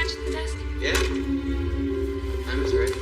lunch at the desk? Yeah. Time is ready.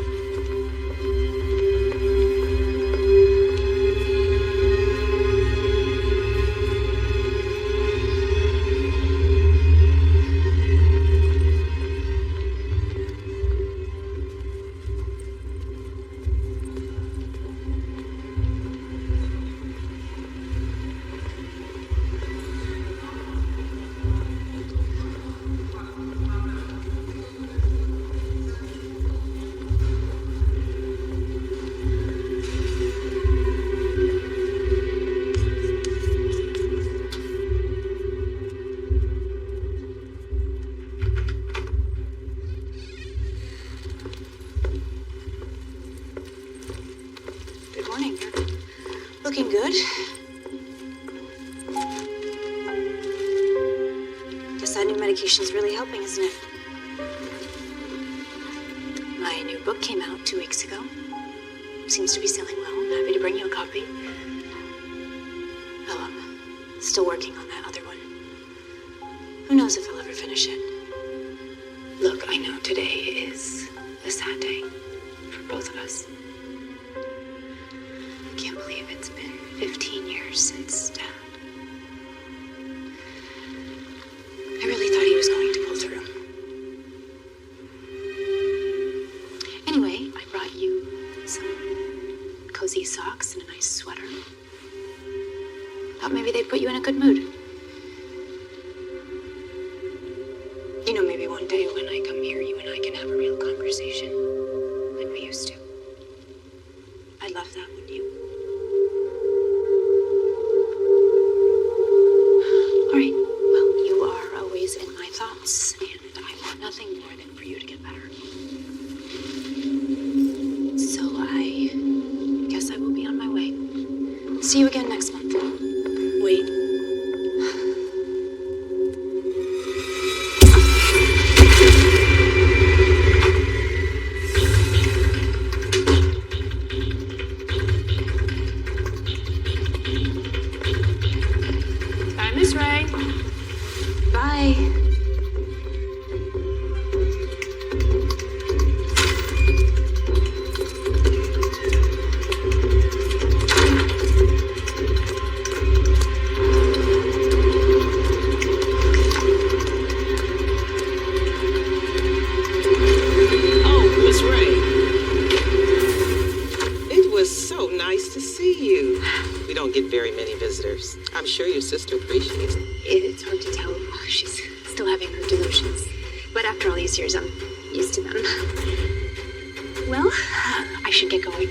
Good morning. You're looking good. Guess that new medication's really helping, isn't it? My new book came out 2 weeks ago. Seems to be selling well. I'm happy to bring you a copy. Oh, I'm still working on that other one. Who knows if I'll ever finish it. Look, I know today is a sad day for both of us. Can't believe it's been 15 years since Dad. I really thought he was going to pull through. Anyway, I brought you some cozy socks and a nice sweater. Thought maybe they'd put you in a good mood. You know, maybe one day when I come here, you and I can have a real conversation like we used to. I'd love that, wouldn't you? All right. Well, you are always in my thoughts, and I want nothing more than for you to get better. So I guess I will be on my way. See you again next month. Wait. Bye, Miss Ray. Bye. Oh, Miss Ray. It was so nice to see you. We don't get very many visitors. I'm sure your sister appreciates it. It's hard to tell. She's still having her delusions. But after all these years, I'm used to them. Well, I should get going.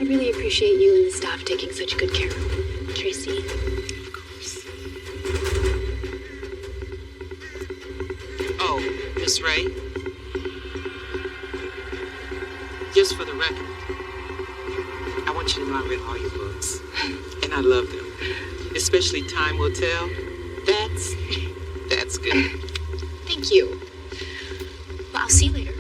I really appreciate you and the staff taking such good care of me. Tracy. Of course. Oh, Miss Ray. Just for the record, I want you to know I read all your books. And I love them. Especially Time Will Tell. That's good. Thank you. Well, I'll see you later.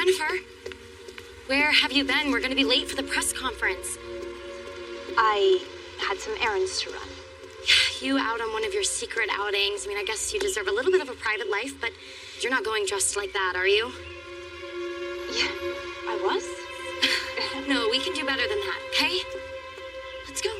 Jennifer, where have you been? We're gonna be late for the press conference. I had some errands to run. You out on one of your secret outings. I mean, I guess you deserve a little bit of a private life, but you're not going dressed like that, are you? Yeah, I was. No, we can do better than that, okay? Let's go.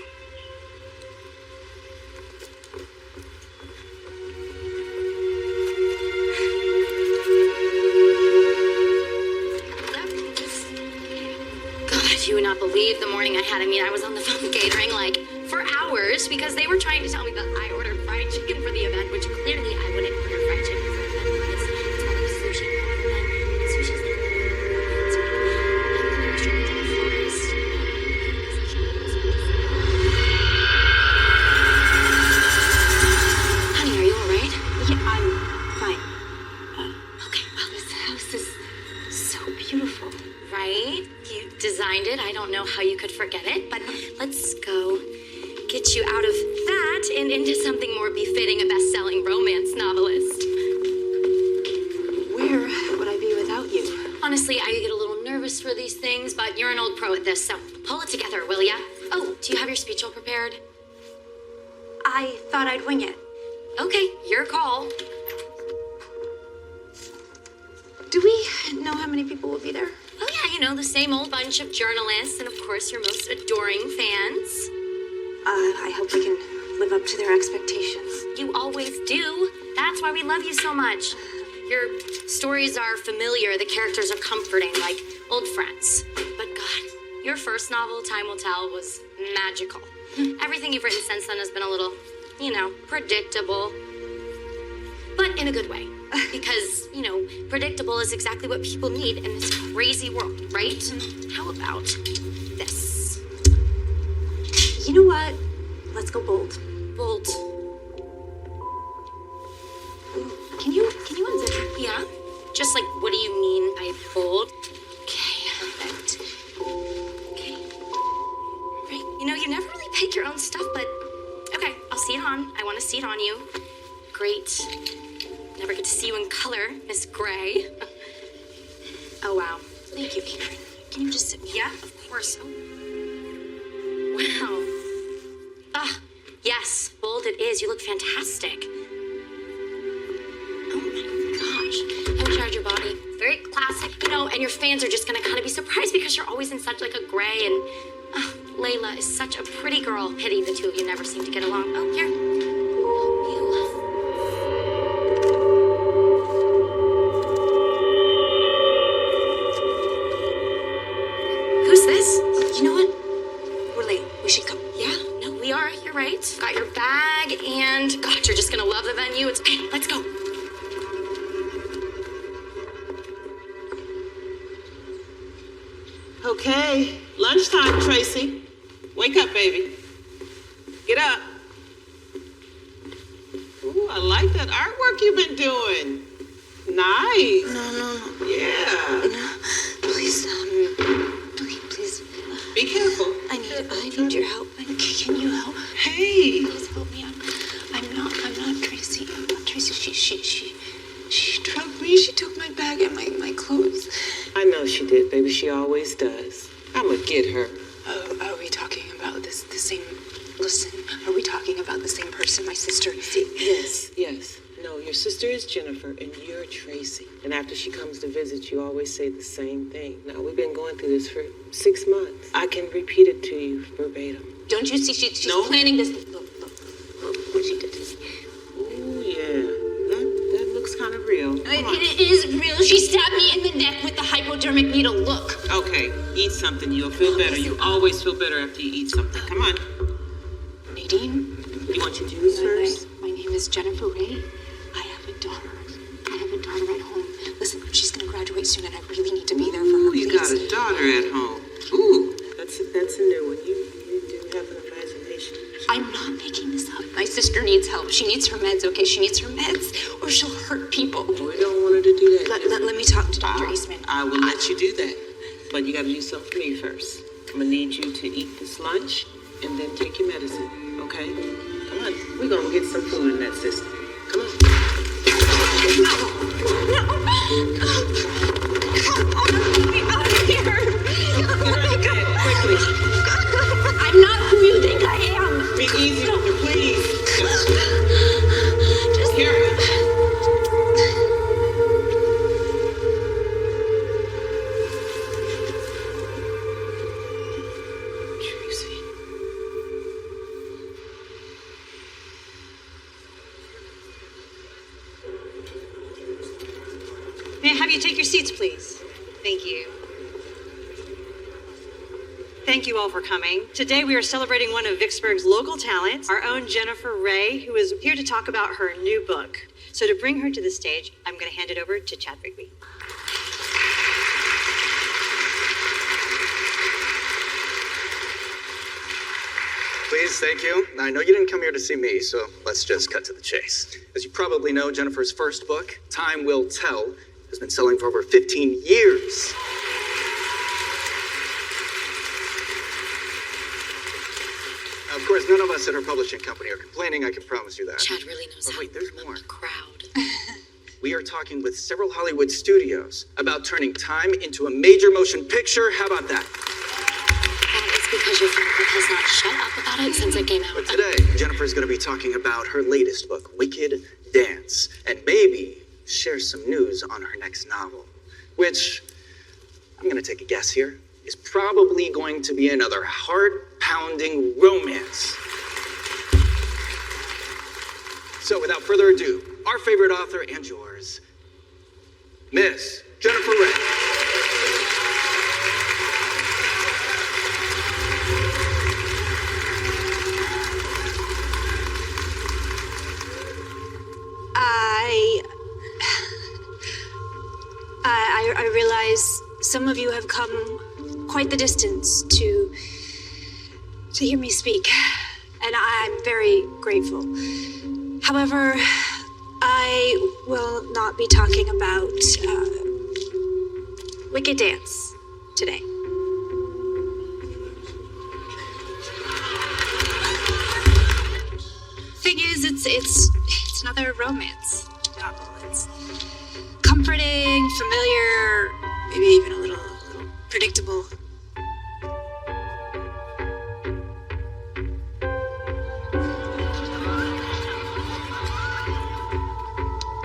God, you would not believe the morning I had. I mean, I was on the phone with catering like for hours because they were trying to tell me that I ordered fried chicken for the event, which clearly I wouldn't order fried chicken for an event because it's more like sushi. And sushi's like Honey, are you all right? Yeah, I'm fine. Okay, well, This house is so beautiful. right? You designed it. I don't know how you could forget it, but let's go get you out of that and into something more befitting a best-selling romance novelist. Where would I be without you? Honestly, I get a little nervous for these things, but you're an old pro at this, so pull it together, will ya? Oh, do you have your speech all prepared? I thought I'd wing it. Okay, your call. Do we know how many people will be there? Oh yeah, you know, the same old bunch of journalists and of course your most adoring fans. I hope we can live up to their expectations. You always do. That's why we love you so much. Your stories are familiar, the characters are comforting, like old friends. But God, your first novel, Time Will Tell, was magical. Everything you've written since then has been a little, you know, predictable. But in a good way. Because, you know, predictable is exactly what people need in this crazy world, right? How about this? You know what? Let's go bold. Bold. Can you unzip it? Yeah? Just like, what do you mean by bold? Okay, perfect. Okay. Right. You know, you never really pick your own stuff, but okay, I'll see it on. I want to see it on you. Great. Never get to see you in color, Miss Gray. Oh, wow. Thank you, Karen. Can you just sit me? Yeah, of course. Oh. Wow. Ah, yes, bold it is. You look fantastic. Oh my gosh. How charge your body. Very classic, you know, and your fans are just gonna kind of be surprised because you're always in such like a gray and Layla is such a pretty girl. Pity the two of you never seem to get along. Oh, here. Who's this? You know what? We're late. We should go. Yeah, no, we are. You're right. Got your bag, and God, you're just gonna love the venue. It's okay. Let's go. Okay, lunchtime, Tracy. Wake up, baby. Get up. Ooh, I like that artwork you've been doing. Nice. No. Yeah. No. Please, please. Be careful. I need your help. Can you help? Hey. Please help me. I'm not Tracy. I'm not Tracy. She drugged me. She took my bag and my clothes. I know she did, baby. She always does. I'ma get her. Oh, are we talking about the same? Listen, are we talking about the same person? My sister. Yes. No, your sister is Jennifer and you're Tracy. And after she comes to visit, you always say the same thing. Now, we've been going through this for 6 months. I can repeat it to you verbatim. Don't you see? She's planning this. Look what she did to me. Ooh, yeah. That looks kind of real. It is real. She stabbed me in the neck with the hypodermic needle. Look. Okay, eat something. You'll feel better. You always feel better after you eat something. Come on. Nadine? You want your juice first? My name is Jennifer Ray. I have a daughter. At home. Listen, she's gonna graduate soon, and I really need to be there for her. You got a daughter at home. Ooh, that's a new one. You do have an imagination. I'm not making this up. My sister needs help. She needs her meds, okay? She needs her meds, or she'll hurt people. We don't want her to do that. Let me talk to Dr. Eastman. I will let you do that. But you gotta do something for me first. I'm gonna need you to eat this lunch and then take your medicine, okay? Come on. We're gonna get some food in that system. Come on. No. May I have you take your seats, please? Thank you. Thank you all for coming. Today we are celebrating one of Vicksburg's local talents, our own Jennifer Ray, who is here to talk about her new book. So to bring her to the stage, I'm going to hand it over to Chad Rigby. Please, thank you. Now, I know you didn't come here to see me, so let's just cut to the chase. As you probably know, Jennifer's first book, Time Will Tell, has been selling for over 15 years. Now, of course, none of us at our publishing company are complaining, I can promise you that. Chad really knows But how wait, to there's warm up more. the crowd. We are talking with several Hollywood studios about turning Time into a major motion picture. How about that? It's because your friend has not shut up about it since it came out. But today, Jennifer's going to be talking about her latest book, Wicked Dance, and maybe share some news on her next novel, which, I'm going to take a guess here, is probably going to be another heart-pounding romance. So without further ado, our favorite author and yours, Miss Jennifer Ray. I realize some of you have come quite the distance to hear me speak, and I'm very grateful. However, I will not be talking about Wicked Dance today. Thing is, it's another romance novel. It's comforting, familiar, maybe even a little predictable.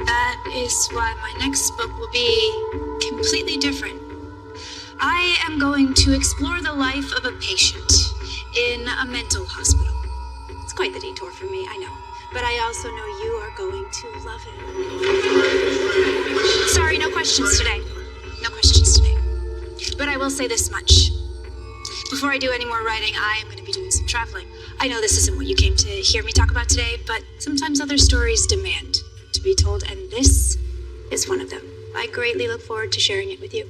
That is why my next book will be completely different. I am going to explore the life of a patient in a mental hospital. It's quite the detour for me, I know. But I also know you are going to love it. Sorry, no questions today. No questions today. But I will say this much. Before I do any more writing, I am going to be doing some traveling. I know this isn't what you came to hear me talk about today, but sometimes other stories demand to be told, and this is one of them. I greatly look forward to sharing it with you.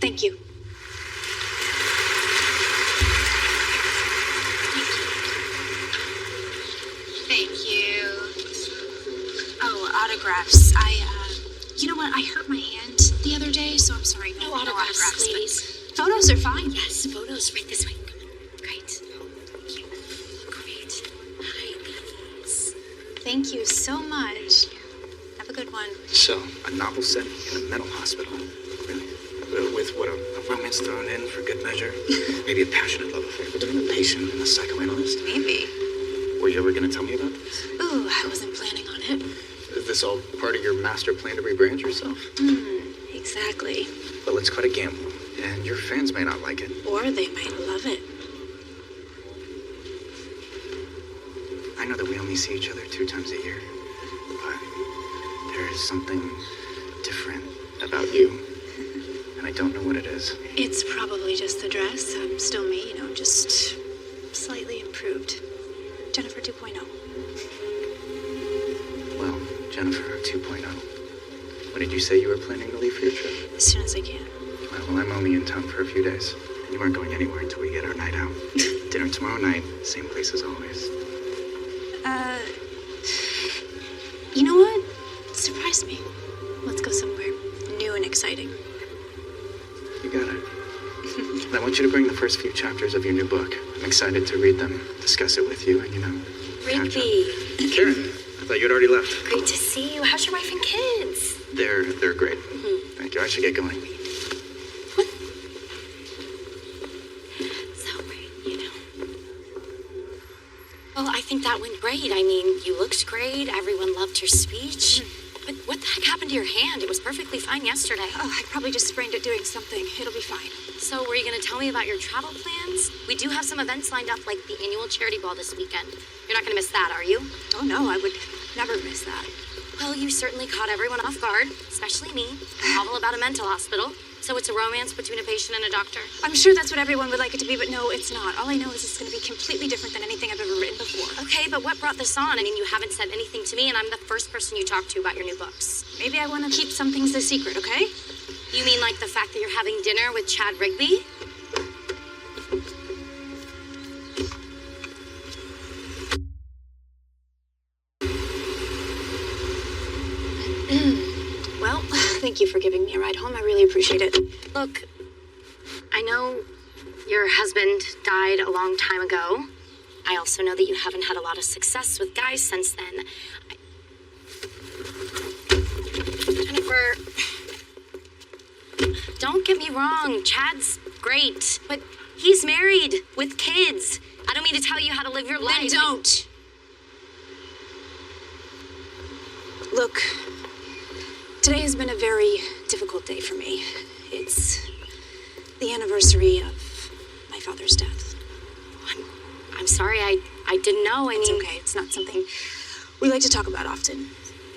Thank you. Thank you. Oh, autographs. You know what? I hurt my hand the other day, so I'm sorry. No autographs, but ladies. Photos are fine. Yes, photos right this way. Come on. Great. Thank you. Great. Hi, ladies. Thank you so much. Have a good one. So, a novel set in a mental hospital. Really? With what, a romance thrown in for good measure? Maybe a passionate love affair between a patient and a psychoanalyst? Maybe. Were you ever going to tell me about this? Ooh, I wasn't planning on it. Is this all part of your master plan to rebrand yourself? Exactly. But let's quite a gamble. And your fans may not like it. Or they might love it. I know that we only see each other 2 times a year. But there is something different about you. And I don't know what it is. It's probably just the dress. I'm still me, just slightly improved. Jennifer 2.0. Well, Jennifer 2.0. When did you say you were planning to leave for your trip? As soon as I can. Well, I'm only in town for a few days. And you aren't going anywhere until we get our night out. Dinner tomorrow night, same place as always. You know what? Surprise me. Let's go somewhere new and exciting. You got it. I want you to bring the first few chapters of your new book. I'm excited to read them, discuss it with you, and catch up. Rigby. Karen, I thought you'd already left. Great to see you. How's your wife and kids? They're great. Thank you. I should get going. So great, Well, I think that went great. I mean, you looked great. Everyone loved your speech. But what the heck happened to your hand? It was perfectly fine yesterday. Oh, I probably just sprained it doing something. It'll be fine. So, were you going to tell me about your travel plans? We do have some events lined up, like the annual charity ball this weekend. You're not going to miss that, are you? Oh, no, I would never miss that. Well, you certainly caught everyone off guard, especially me. A novel about a mental hospital. So it's a romance between a patient and a doctor. I'm sure that's what everyone would like it to be, but no, it's not. All I know is it's going to be completely different than anything I've ever written before. Okay, but what brought this on? I mean, you haven't said anything to me, and I'm the first person you talk to about your new books. Maybe I want to keep some things a secret, okay? You mean like the fact that you're having dinner with Chad Rigby? Well, thank you for giving me a ride home. I really appreciate it. Look, I know your husband died a long time ago. I also know that you haven't had a lot of success with guys since then. Jennifer, don't get me wrong, Chad's great, but he's married with kids. I don't mean to tell you how to live your life. Then don't. Look, today has been a very difficult day for me. It's the anniversary of my father's death. I'm sorry, I didn't know. It's okay. It's not something we like to talk about often.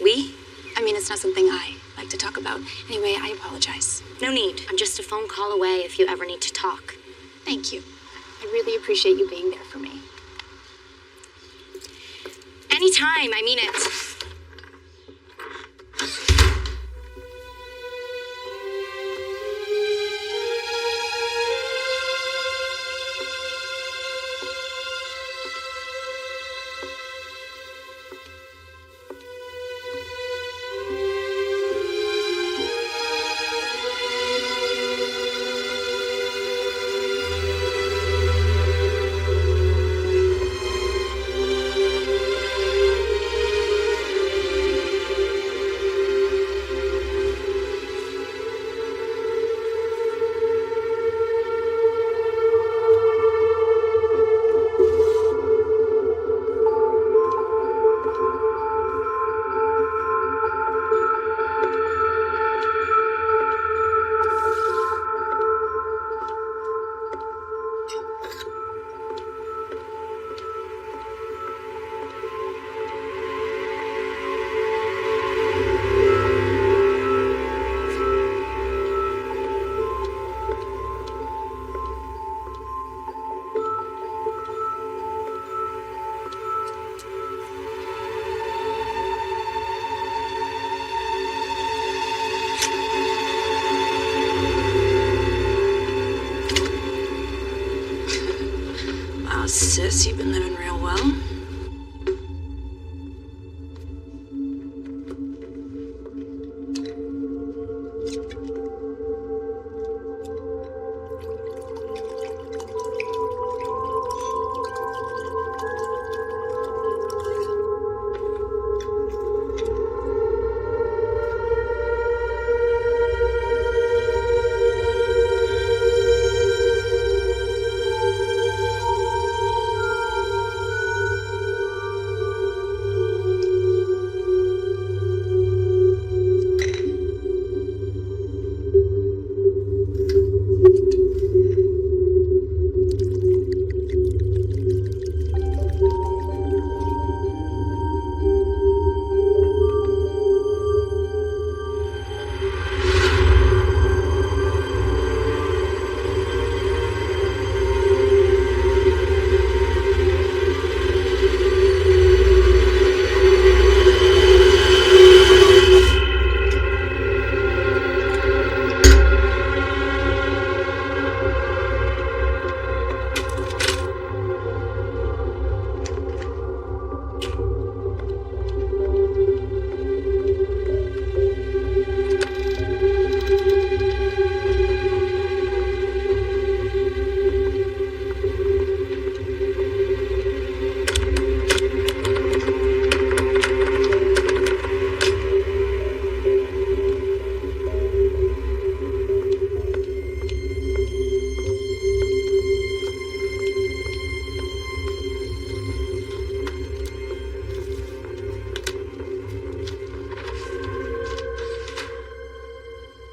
We? I mean, it's not something I like to talk about. Anyway, I apologize. No need. I'm just a phone call away if you ever need to talk. Thank you. I really appreciate you being there for me. Anytime, I mean it. Sis, you've been living real well.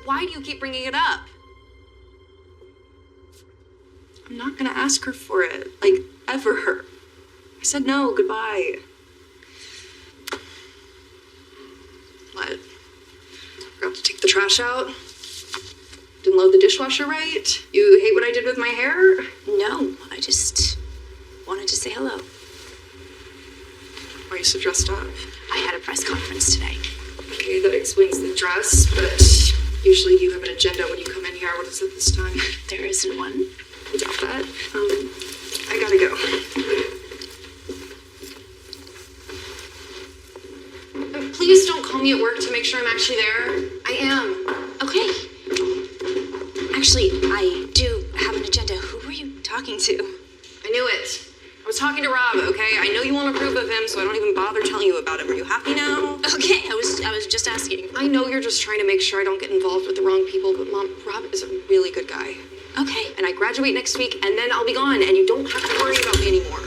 Why do you keep bringing it up? I'm not gonna ask her for it, like, ever. I said no, goodbye. the trash out? Didn't load the dishwasher right? You hate what I did with my hair? No, I just wanted to say hello. Why are you so dressed up? I had a press conference today. Okay, that explains the dress, but usually you have an agenda when you come in here. What is it this time? There isn't one. I doubt that. I gotta go. Please don't call me at work to make sure I'm actually there. I am. Okay. Actually, I do have an agenda. Who were you talking to? I knew it. I was talking to Rob, okay? I know you won't approve of him, so I don't even bother telling you about him. Are you happy now? Okay, I was just asking. I know you're just trying to make sure I don't get involved with the wrong people, but Mom, Rob is a really good guy. Okay. And I graduate next week, and then I'll be gone, and you don't have to worry about me anymore.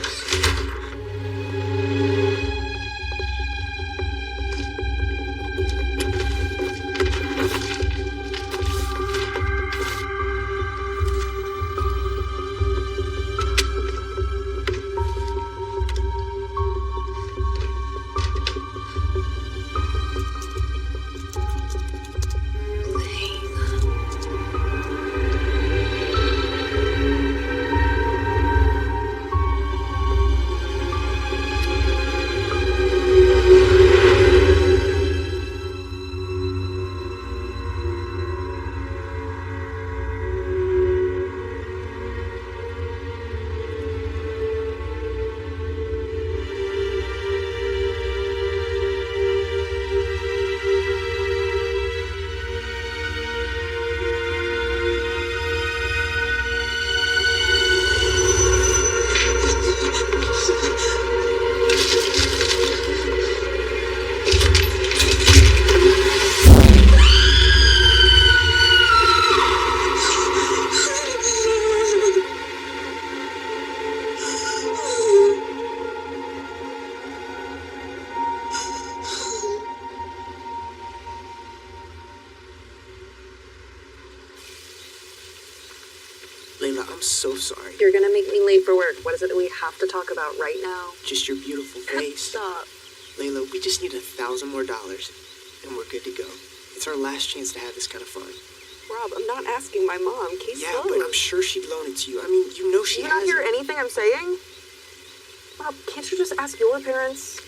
Layla, I'm so sorry. You're gonna make me late for work. What is it that we have to talk about right now? Just your beautiful face. Stop. Layla, we just need $1,000 more, and we're good to go. It's our last chance to have this kind of fun. Rob, I'm not asking my mom. Case Yeah, closed. but I'm sure she'd loan it to you. I mean, you know she You has. not hear anything I'm saying? Rob, can't you just ask your parents?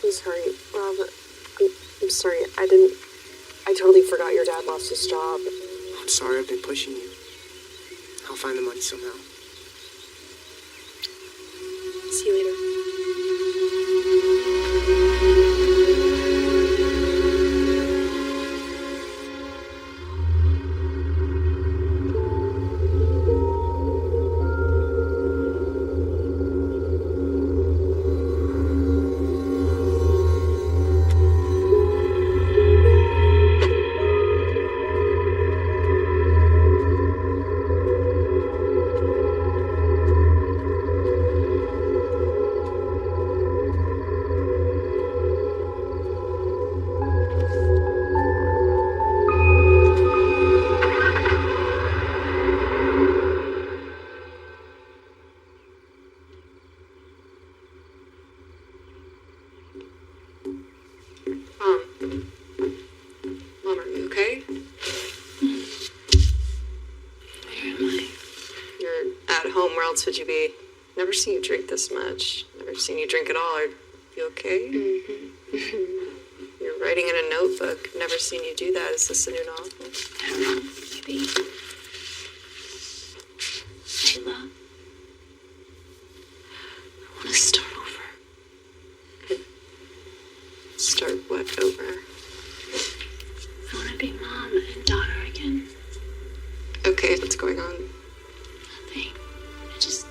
I'm sorry, Rob. I'm sorry. I totally forgot your dad lost his job. I'm sorry I've been pushing you. I'll find the money somehow. See you later. Mom, are you okay? Where am I? You're at home. Where else would you be? Never seen you drink this much. Never seen you drink at all. Are you okay? You're writing in a notebook. Never seen you do that. Is this a new novel? I don't know. Maybe. Layla. I want to start over. Start what over? I want to be mom and daughter again. Okay, what's going on? Nothing. I just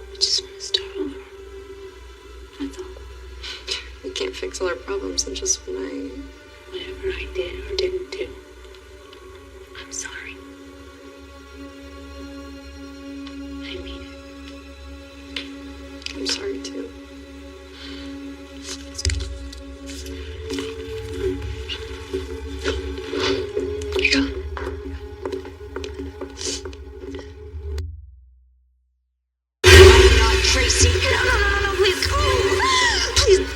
want to start over. That's all. We can't fix all our problems in just one night. Whatever I did or didn't do, I'm sorry. I mean it. I'm sorry too. Here you go. Not Tracy. No, please. Please,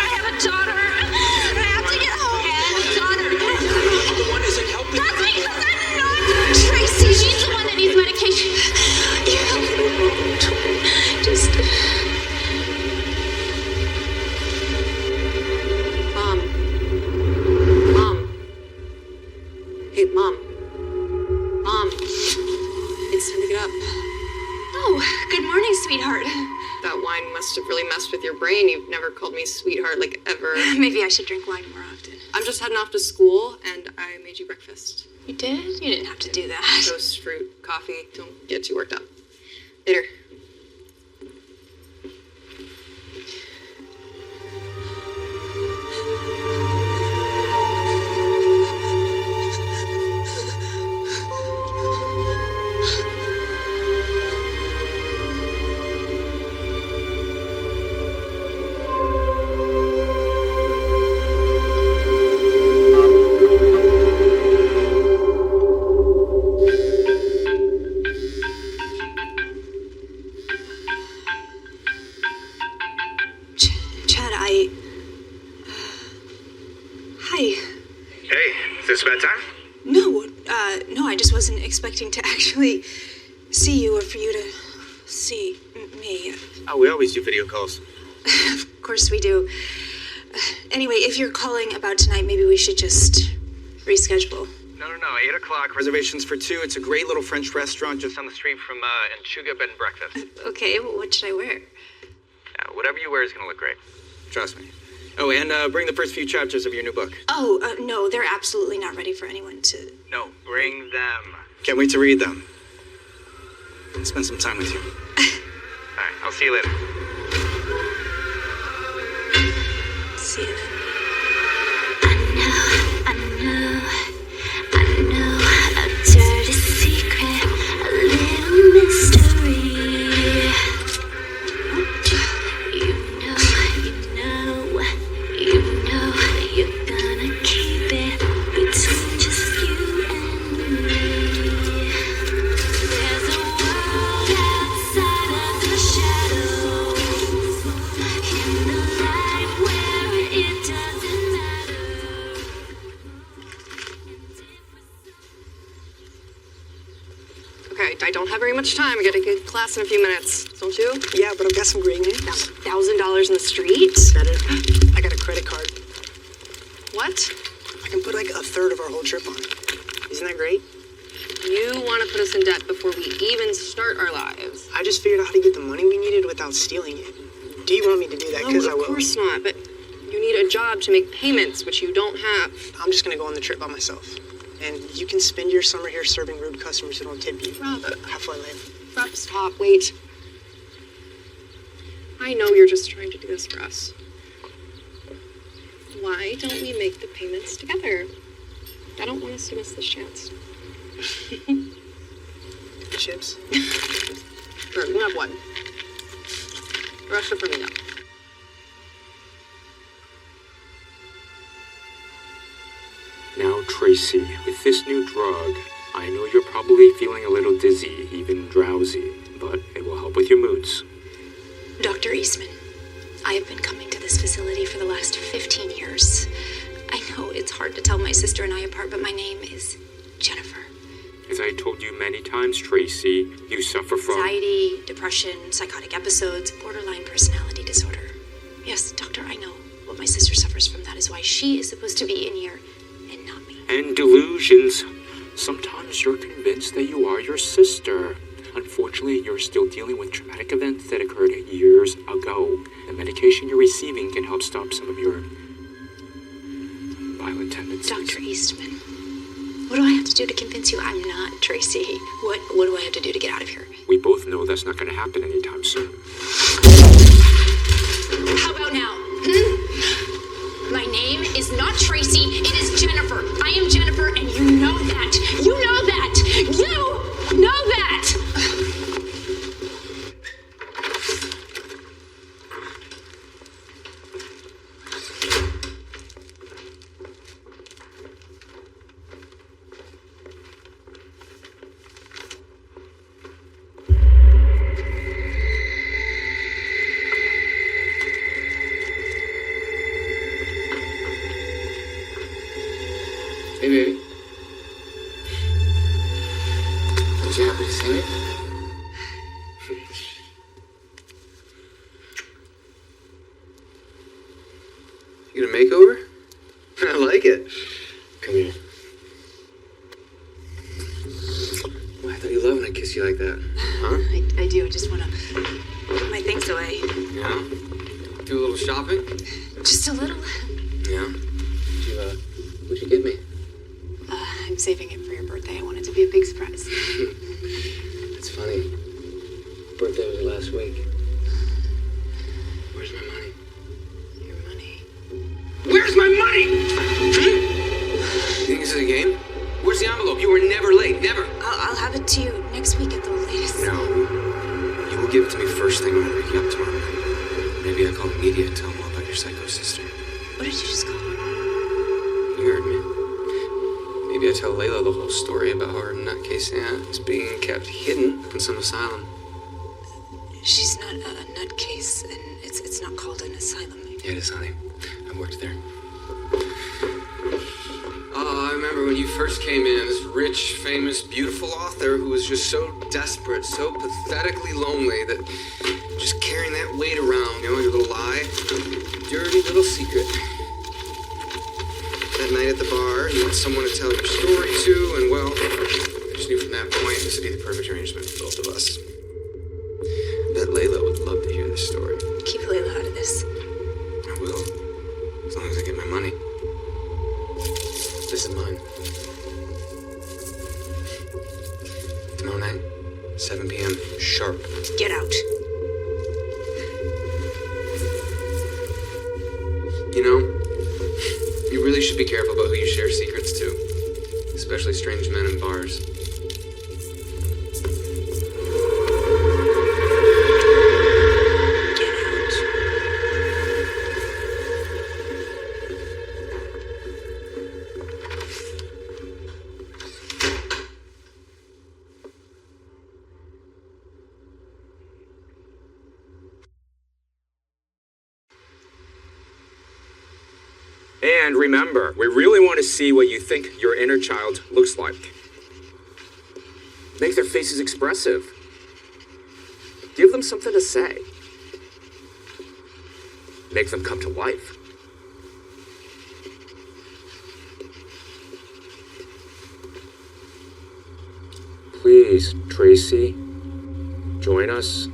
your brain. You've never called me sweetheart, like, ever. Maybe I should drink wine more often. I'm just heading off to school, and I made you breakfast. You did? You didn't have to do that. Toast, fruit, coffee. Don't get too worked up. Later. Chad, hi. Hey, is this about time? No, I just wasn't expecting to actually see you or for you to see me. Oh, we always do video calls. Of course we do. Anyway, if you're calling about tonight, maybe we should just reschedule. No, 8 o'clock. Reservations for 2. It's a great little French restaurant just on the street from Anchuga Bed and Breakfast. Okay, well, what should I wear? Yeah, whatever you wear is gonna look great. Trust me. Oh, and bring the first few chapters of your new book. Oh, no, they're absolutely not ready for anyone to... No, bring them. Can't wait to read them. And spend some time with you. Alright, I'll see you later. See you then. I know, a dirty secret, a little mystery. You know, you're gonna keep it between just you and me. There's a world outside of the shadows, in the light where it doesn't matter. Okay, I don't have very much time. I gotta get to class in a few minutes. Don't you? Yeah, but I've got some great news. $1,000 in the street? Better. I got a credit card. What? I can put like a third of our whole trip on it. Isn't that great? You want to put us in debt before we even start our lives? I just figured out how to get the money we needed without stealing it. Do you want me to do that? Because No, I will. of course not, but you need a job to make payments, which you don't have. I'm just gonna go on the trip by myself. And you can spend your summer here serving rude customers who don't tip you. Rob. Have fun, man. Rob, stop, wait. I know you're just trying to do this for us. Why don't we make the payments together? I don't want us to miss this chance. Chips? Sure, you can have one. The rest are for me now. Now, Tracy, with this new drug, I know you're probably feeling a little dizzy, even drowsy, but it will help with your moods. Dr. Eastman, I have been coming to this facility for the last 15 years. I know it's hard to tell my sister and I apart, but my name is Jennifer. As I told you many times, Tracy, you suffer from Anxiety, depression, psychotic episodes, borderline personality disorder. Yes, doctor, I know. What my sister suffers from, that is why she is supposed to be in here and not me. and delusions. Sometimes you're convinced that you are your sister. Unfortunately, you're still dealing with traumatic events that occurred years ago. The medication you're receiving can help stop some of your violent tendencies. Dr. Eastman, what do I have to do to convince you I'm not Tracy? What do I have to do to get out of here? We both know that's not going to happen anytime soon. How about now? My name is not Tracy, it is Jennifer. I am Jennifer, and you know that. You know that. You know that. Hey, baby. Aren't you happy to see me? You get a makeover? I like it. Come here. Oh, I thought you loved when I kiss you like that. Huh? I do. I just want to put my things away. Yeah? do a little shopping? Just a little. Yeah. What'd you get me? I'm saving it for your birthday. I want it to be a big surprise. It's funny. Birthday was last week. Where's my money? Your money. Where's my money? You think this is a game? Where's the envelope? You were never late. Never. I'll have it to you next week at the latest. No. You will give it to me first thing when I wake you up tomorrow night. Maybe I'll call the media and tell them all about your psycho sister. What did you just call her? You heard me. Maybe I tell Layla the whole story about how her nutcase aunt is being kept hidden in some asylum. She's not a nutcase, and it's not called an asylum. Yeah, it is, honey. I worked there. Oh, I remember when you first came in, this rich, famous, beautiful author who was just so desperate, so pathetically lonely that just carrying that weight around, you know, your little lie, dirty little secret. That night at the bar, you want someone to tell your story to, and well, I just knew from that point this would be the perfect arrangement for both of us. I bet Layla would love to hear this story. Keep Layla out of this. I will, as long as I get my money. This is mine. Tomorrow night, 7 p.m. sharp. Get out. You know, you really should be careful about who you share secrets to, especially strange men in bars. And remember, we really want to see what you think your inner child looks like. Make their faces expressive. Give them something to say. Make them come to life. Please, Tracy, join us.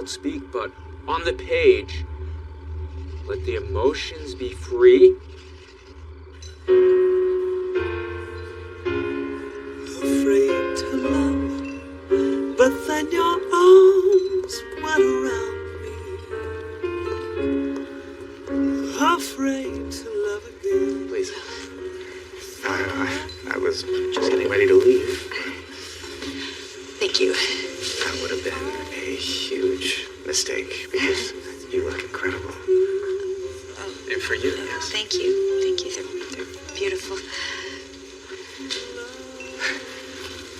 Speak, but on the page, let the emotions be free. Afraid to love, but then your arms went around me. Afraid to love again. Please. I was just getting ready to leave. Thank you. That would have been a huge mistake because you look incredible. And for you, yes. Thank you. Thank you. They're beautiful.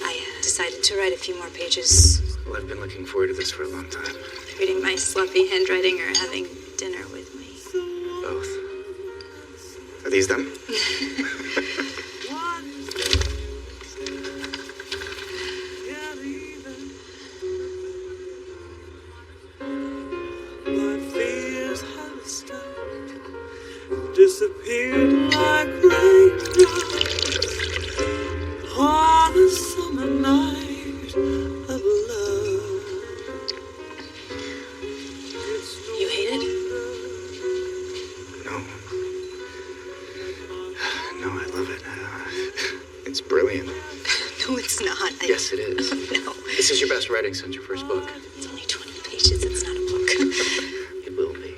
I decided to write a few more pages. Well, I've been looking forward to this for a long time. Reading my sloppy handwriting or having dinner with me. Both. Are these them? Disappeared like raindrops on a summer night of love. You hate it? No. No, I love it. It's brilliant. No, it's not. Yes, it is. No. This is your best writing since your first book. It's only 20 pages. It's not a book. It will be.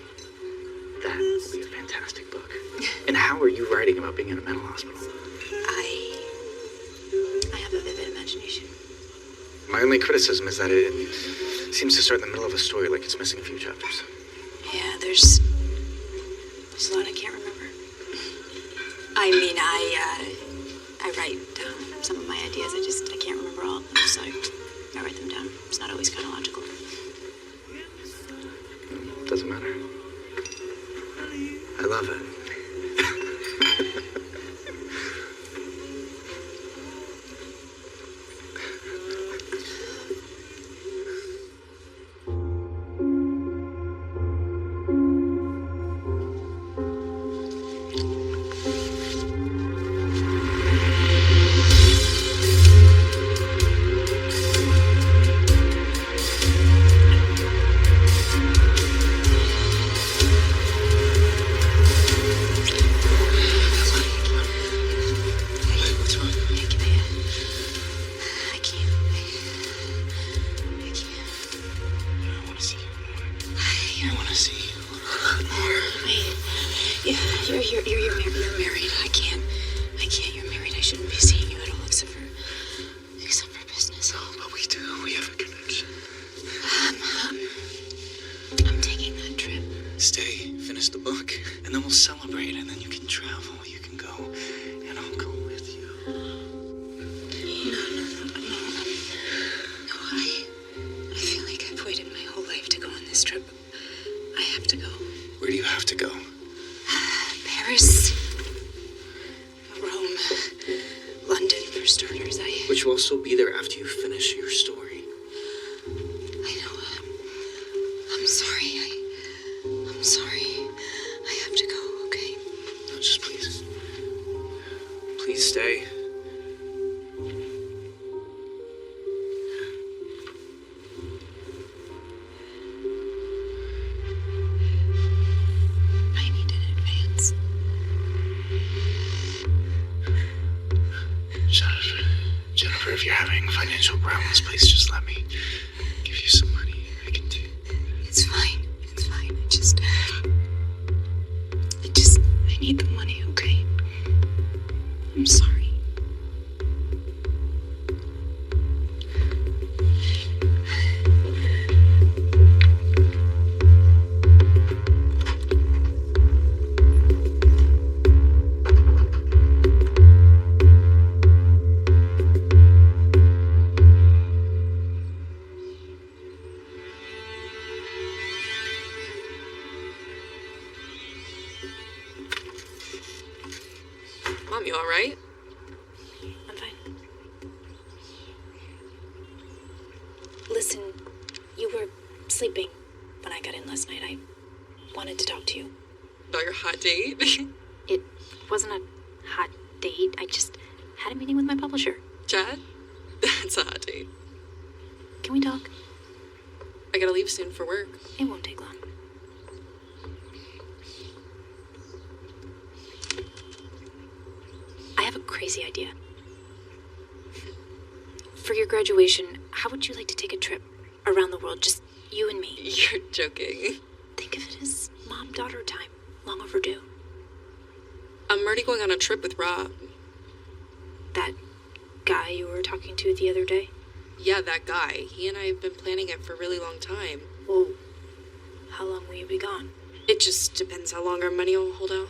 And how are you writing about being in a mental hospital? I have a vivid imagination. My only criticism is that it seems to start in the middle of a story like it's missing a few chapters. Yeah, there's a lot I can't remember. I mean, I write down some of my ideas. I can't remember all of them, so I write them down. It's not always chronological. Doesn't matter. I love it. You're married. I can't. You're married. I shouldn't be seeing you at all, except for business. Oh, but we do. We have a connection. I'm taking that trip. Stay, finish the book, and then we'll celebrate, and then you can travel, you can go, and I'll go with you. No, I feel like I've waited my whole life to go on this trip. I have to go. Where do you have to go? Paris, Rome, London, for starters. But you'll also be there after you finish your story. I know. I'm sorry. I'm sorry. I have to go, okay? No, just please. Please stay. I need an advance. Jennifer, if you're having financial problems, please just let me give you some money. I can do. It's fine. I need the money, okay? I'm sorry. Mom, you all right? I'm fine. Listen, you were sleeping when I got in last night. I wanted to talk to you. About your hot date? It wasn't a hot date. I just had a meeting with my publisher. Chad? That's a hot date. Can we talk? I gotta leave soon for work. It won't take long. I have a crazy idea. For your graduation, how would you like to take a trip around the world, just you and me? You're joking. Think of it as mom-daughter time. Long overdue. I'm already going on a trip with Rob. That guy you were talking to the other day? Yeah, that guy. He and I have been planning it for a really long time. Well, how long will you be gone? It just depends how long our money will hold out.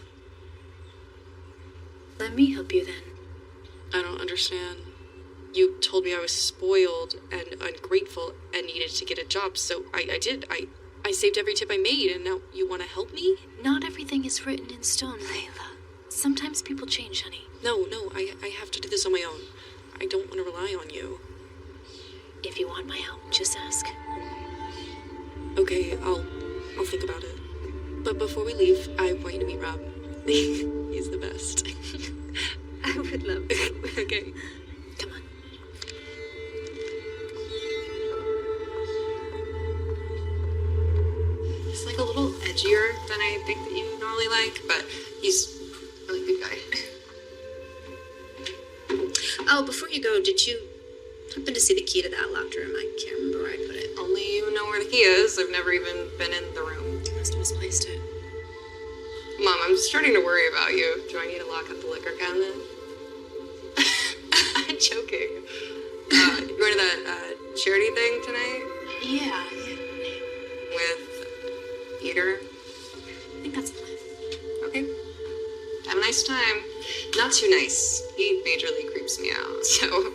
Let me help you then. I don't understand. You told me I was spoiled and ungrateful and needed to get a job, so I did. I saved every tip I made, and now you want to help me? Not everything is written in stone, Layla. Sometimes people change, honey. No, I have to do this on my own. I don't want to rely on you. If you want my help, just ask. Okay, I'll think about it. But before we leave, I want you to meet Rob. He's the best. I would love to. Okay. Come on. He's like a little edgier than I think that you normally like, but he's a really good guy. Oh, before you go, did you happen to see the key to that locked room? I can't remember where I put it. Only you know where the key is. I've never even been in the room. I must have misplaced it. Mom, I'm starting to worry about you. Do I need to lock up the liquor cabinet? I'm joking. You going to that charity thing tonight? Yeah. With Peter? I think that's the plan. Okay. Have a nice time. Not too nice. He majorly creeps me out, so...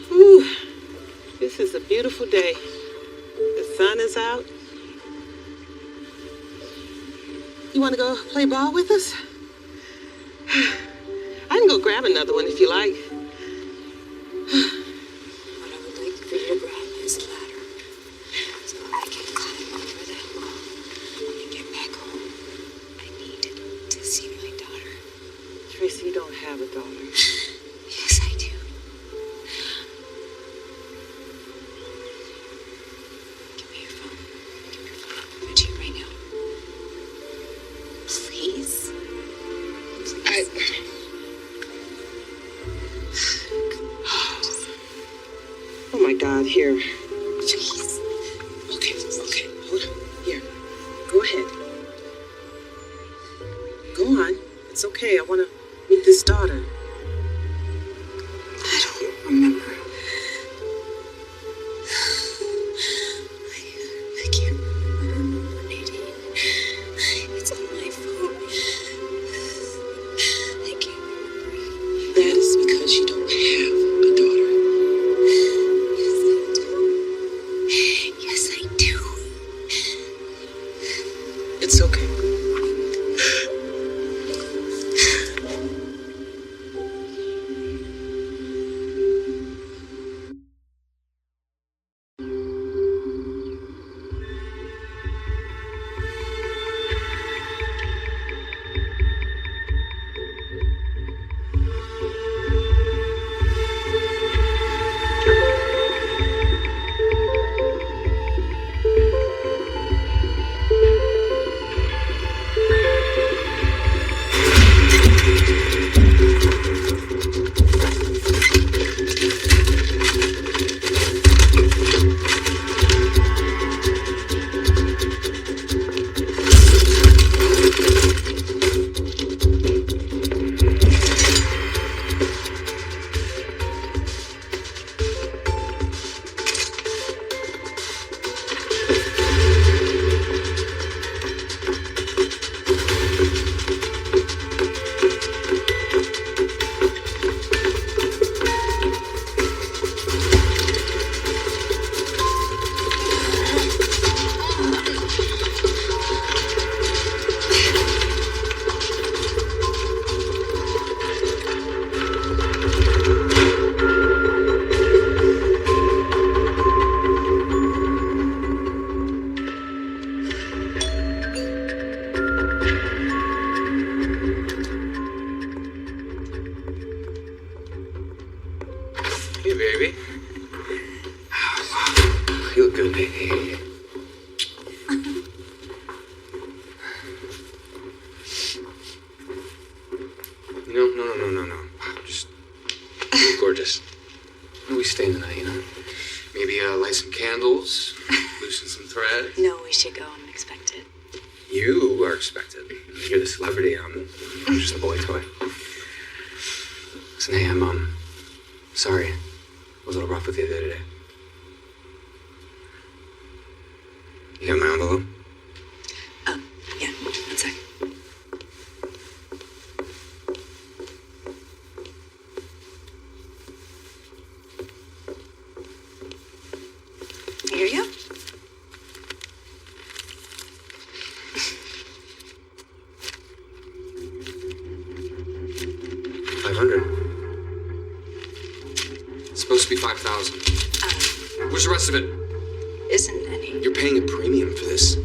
Whew. This is a beautiful day. The sun is out. You want to go play ball with us? I can go grab another one if you like. But I would like for you to grab this ladder so I can climb over that wall and get back home. I need to see my daughter. Tracy, you don't have a daughter. Yes, I do. Give me your phone. Give me your phone. I'll give it to you right now. Please. Oh my God, here. Please. Okay, hold on. Here, go ahead. Go on. It's okay. I want to meet this daughter. I don't remember. I can't remember, Nadine. It's on my phone. I can't remember. That is because you don't have a daughter. Yes, I do. It's okay. Hey, baby. You look good, baby. No. Just, you're gorgeous. Where are we staying tonight, you know? Maybe light some candles, loosen some thread. No, we should go. I'm expected. You are expected. You're the celebrity. I'm just a boy toy. Listen, hey, I'm sorry. I was a little rough with you the other day. You got my envelope? Yeah, one sec. Here you go. It's supposed to be 5,000. Where's the rest of it? Isn't any. You're paying a premium for this.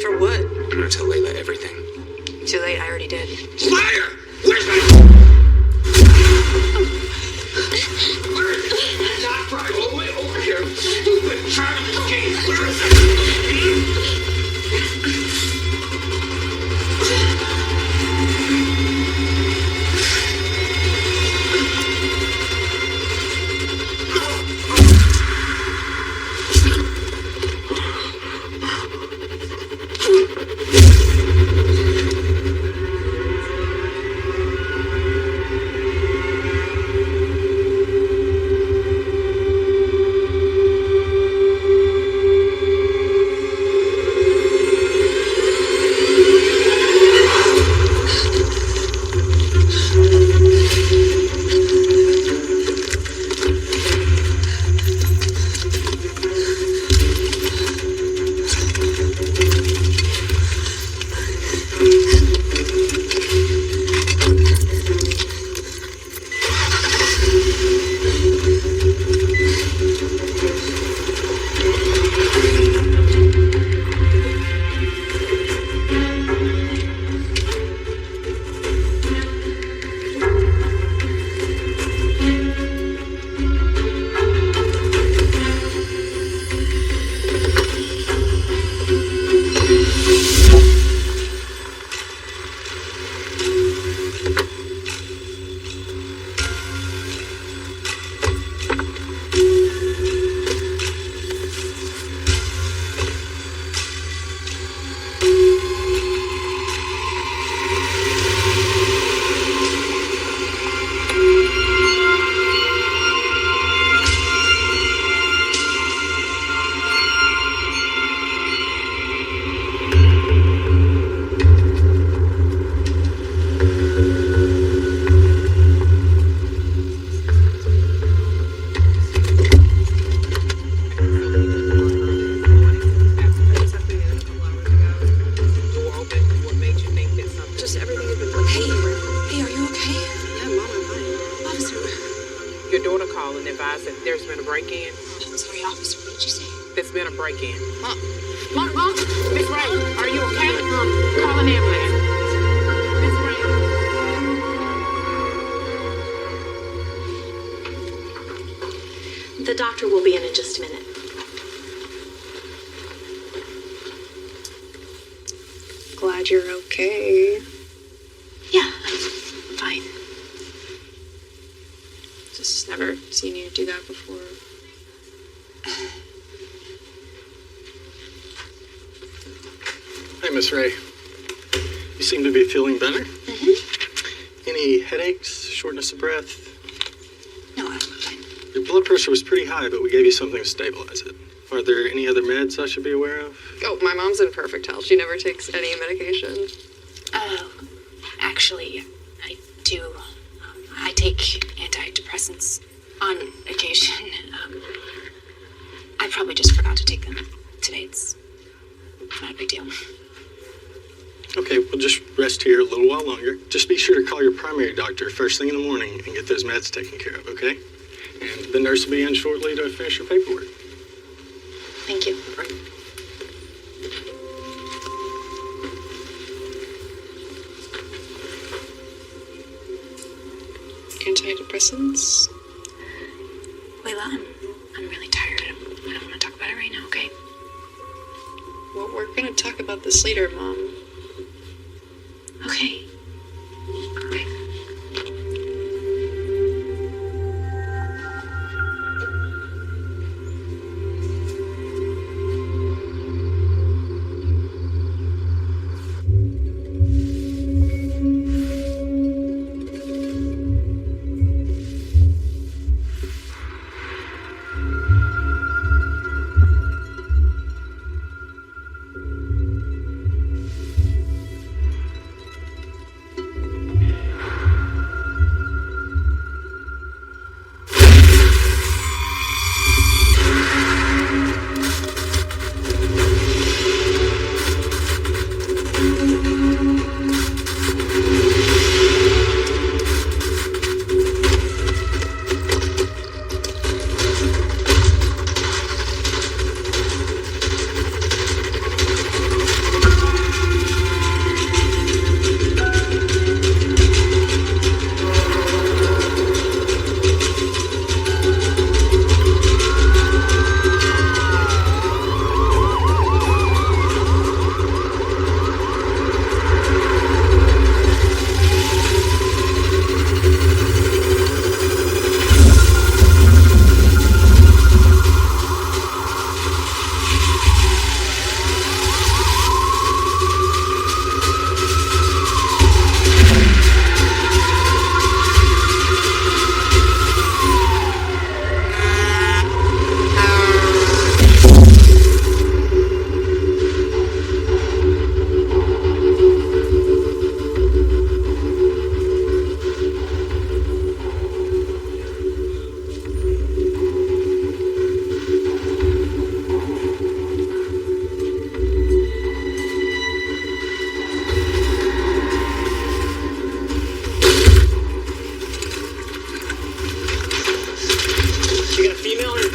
For what? I'm gonna tell Layla everything. Too late, I already did. Liar! Where's my... Not right, all the way over here. Stupid childish game. Where is it? The doctor will be in just a minute. Glad you're okay. Yeah, I'm fine. Just never seen you do that before. Hi, Miss Ray. You seem to be feeling better. Mm-hmm. Any headaches, shortness of breath? No, I'm fine. Your blood pressure was pretty high, but we gave you something to stabilize it. Are there any other meds I should be aware of? Oh, my mom's in perfect health. She never takes any medication. Actually, I do. I take antidepressants on occasion. I probably just forgot to take them today. It's not a big deal. Okay, we'll just rest here a little while longer. Just be sure to call your primary doctor first thing in the morning and get those meds taken care of, okay? And the nurse will be in shortly to finish your paperwork. Thank you. Right. Antidepressants? Layla, I'm really tired. I don't want to talk about it right now, okay? Well, we're gonna talk about this later, Mom. Okay. Okay.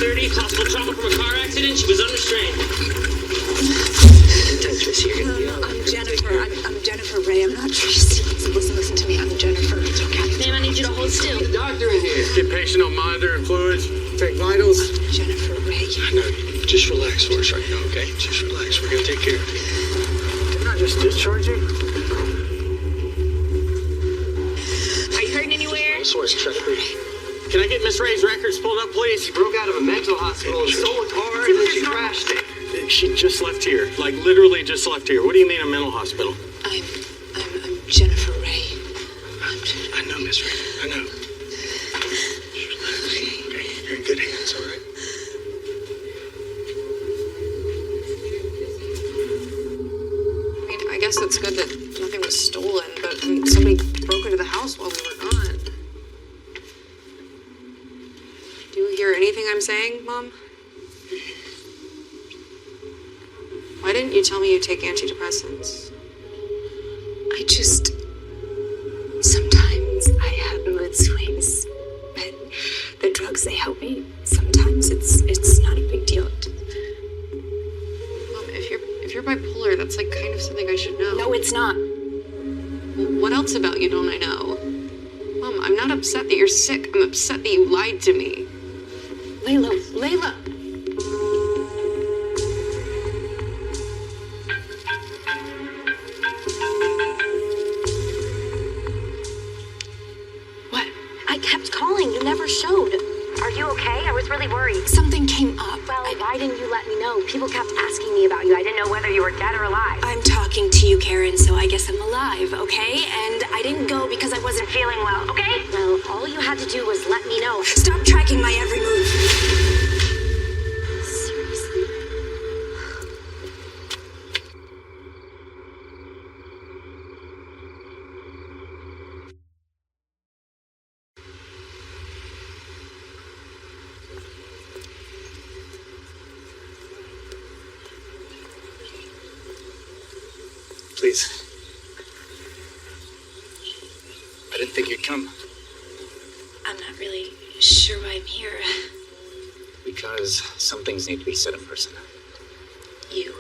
10:30, possible trauma from a car accident. She was unrestrained. I'm Jennifer. I'm Jennifer Ray. I'm not Tracy. Listen to me. I'm Jennifer. It's okay. Ma'am, I need you to hold still. The doctor in here. Get patient on monitor and fluids. Take vitals. Jennifer Ray. I know. Just relax for us right now, okay? Just relax. We're gonna take care of you. Didn't I just discharge you? Are you hurting anywhere? All sorts of traffic. Can I get Miss Ray's records pulled up, please? She broke out of a mental hospital and stole a car and then she crashed it. She just left here. Like, literally just left here. What do you mean a mental hospital? I'm Jennifer Ray. I know, Miss Ray. I know. Just relax. Okay, you're in good hands, all right? I mean, I guess it's good that nothing was stolen, but I mean, somebody broke into the house while we were gone. Do you hear anything I'm saying, Mom? Why didn't you tell me you take antidepressants? Sometimes I have mood swings, but the drugs, they help me. Sometimes it's not a big deal. Mom, if you're bipolar, that's like kind of something I should know. No, it's not. Well, what else about you don't I know? Mom, I'm not upset that you're sick. I'm upset that you lied to me. Layla. What? I kept calling. You never showed. Are you okay? I was really worried. Something came up. Well, why didn't you let me know? People kept asking me about you. I didn't know whether you were dead or alive. I'm talking to you, Karen, so I guess I'm alive, okay? And I didn't go because I wasn't Feeling well, okay? Well, all you had to do was let me know. Stop tracking my every move. Seriously? Please. I didn't think you'd come. I'm not really sure why I'm here. Because some things need to be said in person. You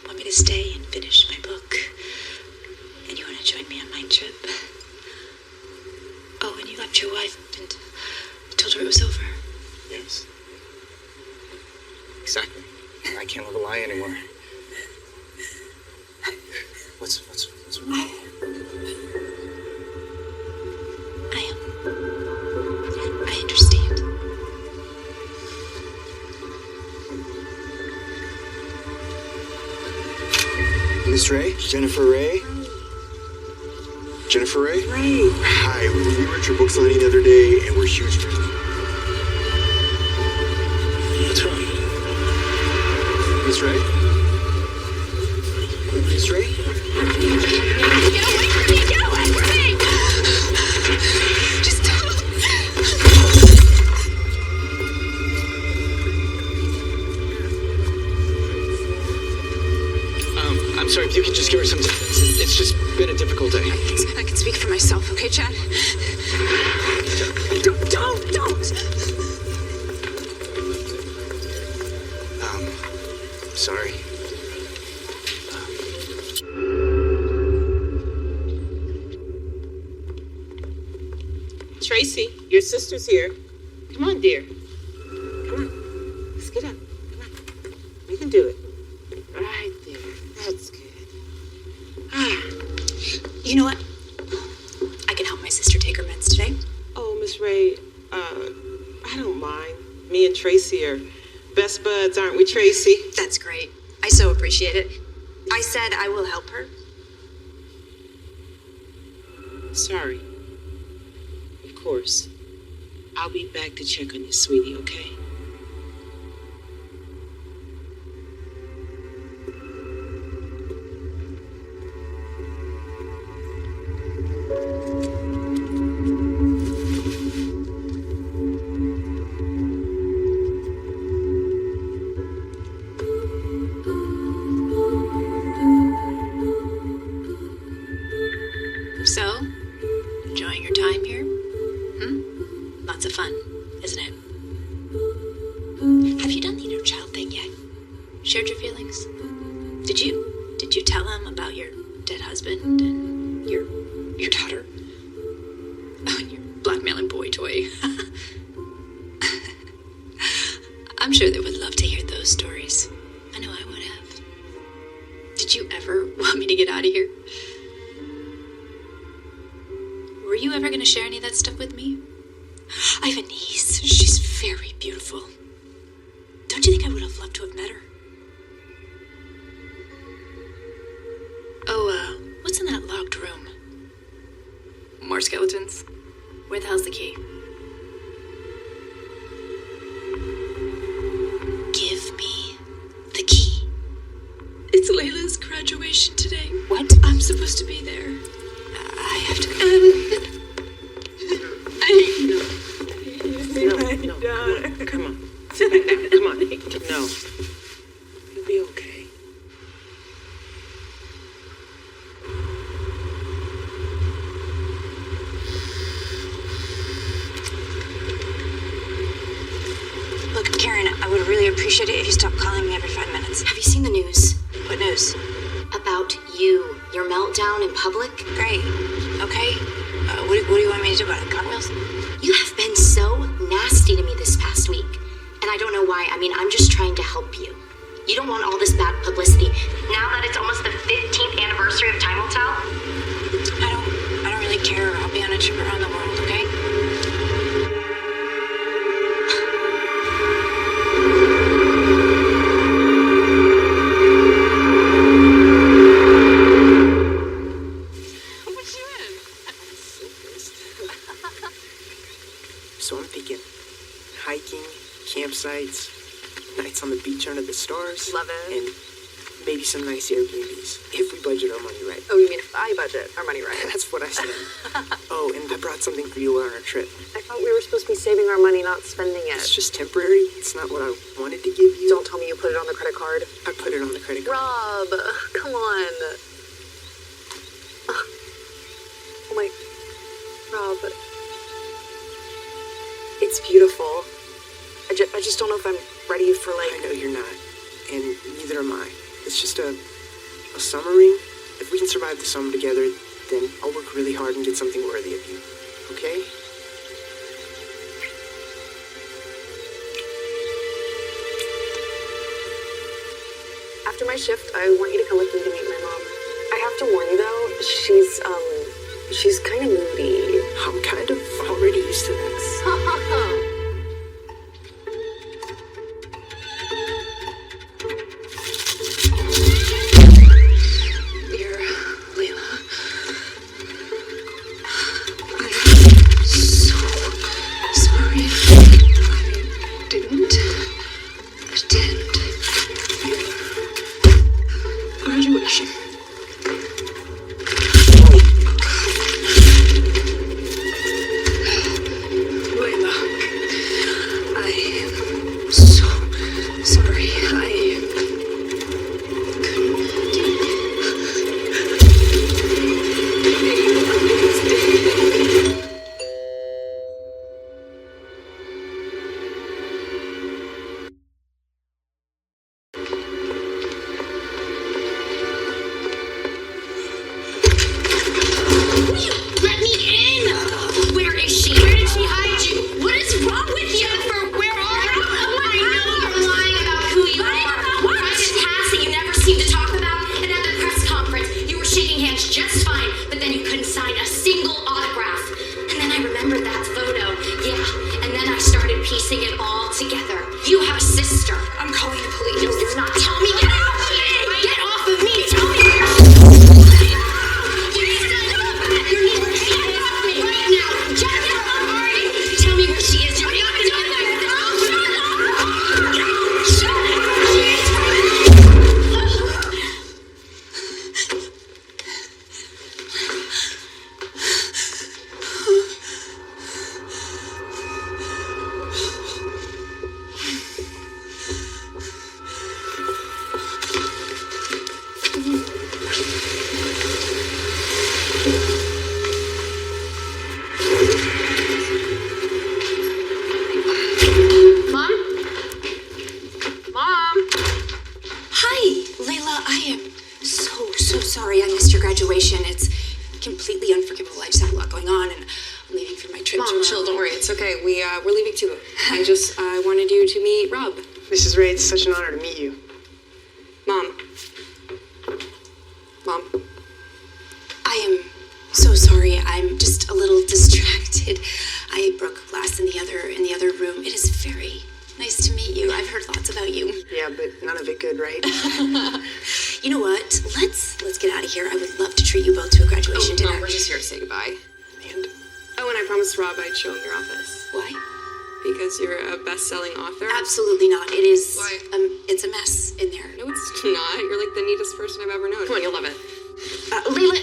want me to stay and finish my book, and you want to join me on my trip. Oh, and you left your wife and told her it was over. Yes. Exactly. I can't live a lie anymore. What's wrong? I understand. Miss Ray? Jennifer Ray? Jennifer Ray? Ray. Hi, we were at your book signing the other day, and we're huge fans. What's wrong? Miss Ray? Miss Ray? Get away from me! Get away from me! Just stop! I'm sorry, if you could just give her some time. It's just been a difficult day. I can speak for myself, okay, Chad? Don't! Sorry. Tracy, your sister's here. Come on, dear. Come on. Let's get up. Come on. We can do it. Right there. That's good. You know what? I can help my sister take her meds today. Oh, Miss Ray, I don't mind. Me and Tracy are best buds, aren't we, Tracy? That's great. I so appreciate it. I said I will help her. Sorry. Of course. I'll be back to check on you, sweetie, okay? So, enjoying your time here? Lots of fun, isn't it? shared your feelings? Did you tell him about your dead husband and your daughter? Oh, and your blackmailing boy toy. I'm sure they would love to hear those stories. I know I would have. Did you ever want me to get out of here? Were you ever going to share any of that stuff with me? I have a niece. She's very beautiful. Don't you think I would have loved to have met her? Oh, what's in that locked room? More skeletons? Where the hell's the key? Give me the key. It's Layla's graduation today. What? I'm supposed to be there. I have to go. No, come on. Sit back down. Come on. No. You'll be okay. Look, Karen, I would really appreciate it if you stopped calling me every 5 minutes. Have you seen the news? What news? About you. Your meltdown in public? Great. Okay. What do you want me to do about it? Cartwheels? You have been so nasty to me this past week. And I don't know why. I mean, I'm just trying to help you. You don't want all this bad publicity. Now that it's almost the 15th anniversary of Time Will Tell? I don't really care. I'll be on a trip around the world, okay? So I'm thinking hiking, campsites, nights on the beach under the stars. Love it. And maybe some nice Airbnbs, if we budget our money right. Oh, you mean if I budget our money right? That's what I said. Oh, and I brought something for you on our trip. I thought we were supposed to be saving our money, not spending it. It's just temporary. It's not what I wanted to give you. Don't tell me you put it on the credit card. I put it on the credit card. Rob, come on. Oh my, Rob. It's beautiful. I just don't know if I'm ready for I know you're not, and neither am I. It's just a summer ring. If we can survive the summer together, then I'll work really hard and get something worthy of you. Okay? After my shift, I want you to come with me to meet my mom. I have to warn you though, she's kind of moody. I'm kind of already used to this. Graduation. Layla, I am so sorry. Let me in! Where is she? Where did she hide you? What is wrong with you? Jennifer, where are you? I know you're lying about who you are. Private Cassie you never seem to talk about. And at the press conference, you were shaking hands just fine, but then you couldn't sign a single autograph. And then I remembered that photo. Yeah, and then I started piecing it all together. You have a sister. I'm calling the police. No, you're not. Tell me, get off of me! Get off of me! Tell me where she is! You need to get off me right now! Jennifer, where are you? Tell me where she is. You're not going to do that. Shut up! She is don't worry. It's okay. We're leaving too. I wanted you to meet Rob. Mrs. Ray, it's such an honor to meet you. Mom. I am so sorry. I'm just a little distracted. I broke glass in the other room. It is very nice to meet you. I've heard lots about you. Yeah, but none of it good, right? You know what? Let's get out of here. I would love to treat you both to a graduation dinner. No, we're just here to say goodbye. And Oh, and I promised Rob I'd show him your office. Why? Because you're a best-selling author. Absolutely not. It is. Why? It's a mess in there. No, it's not. You're like the neatest person I've ever known. Come on, you'll love it. Leila,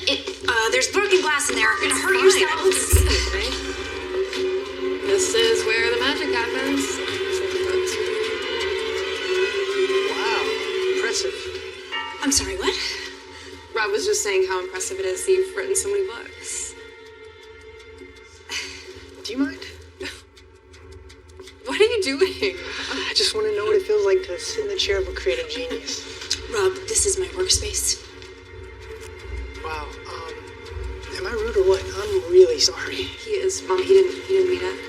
there's broken glass in there. You're gonna hurt yourselves. Okay. This is where the magic happens. wow, impressive. I'm sorry, what? Rob was just saying how impressive it is that you've written so many books. Do you mind? What are you doing? I just want to know what it feels like to sit in the chair of a creative genius. Rob, this is my workspace. Wow, am I rude or what? I'm really sorry. He is. Mom, he didn't mean it.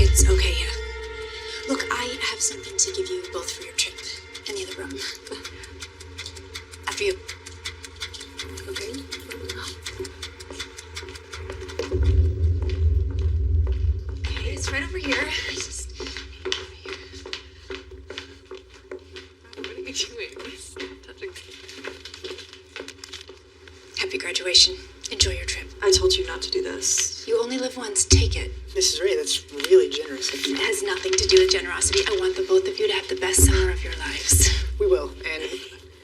It's okay, yeah. Look, I have something to give you both for your trip in the other room. After you. Okay. Okay, it's right over here. What are you doing? Touching. Happy graduation. Enjoy your trip. I told you not to do this. You only live once. Take it. Mrs. Ray, that's really generous of you. It has nothing to do with generosity. I want the both of you to have the best summer of your lives. We will, and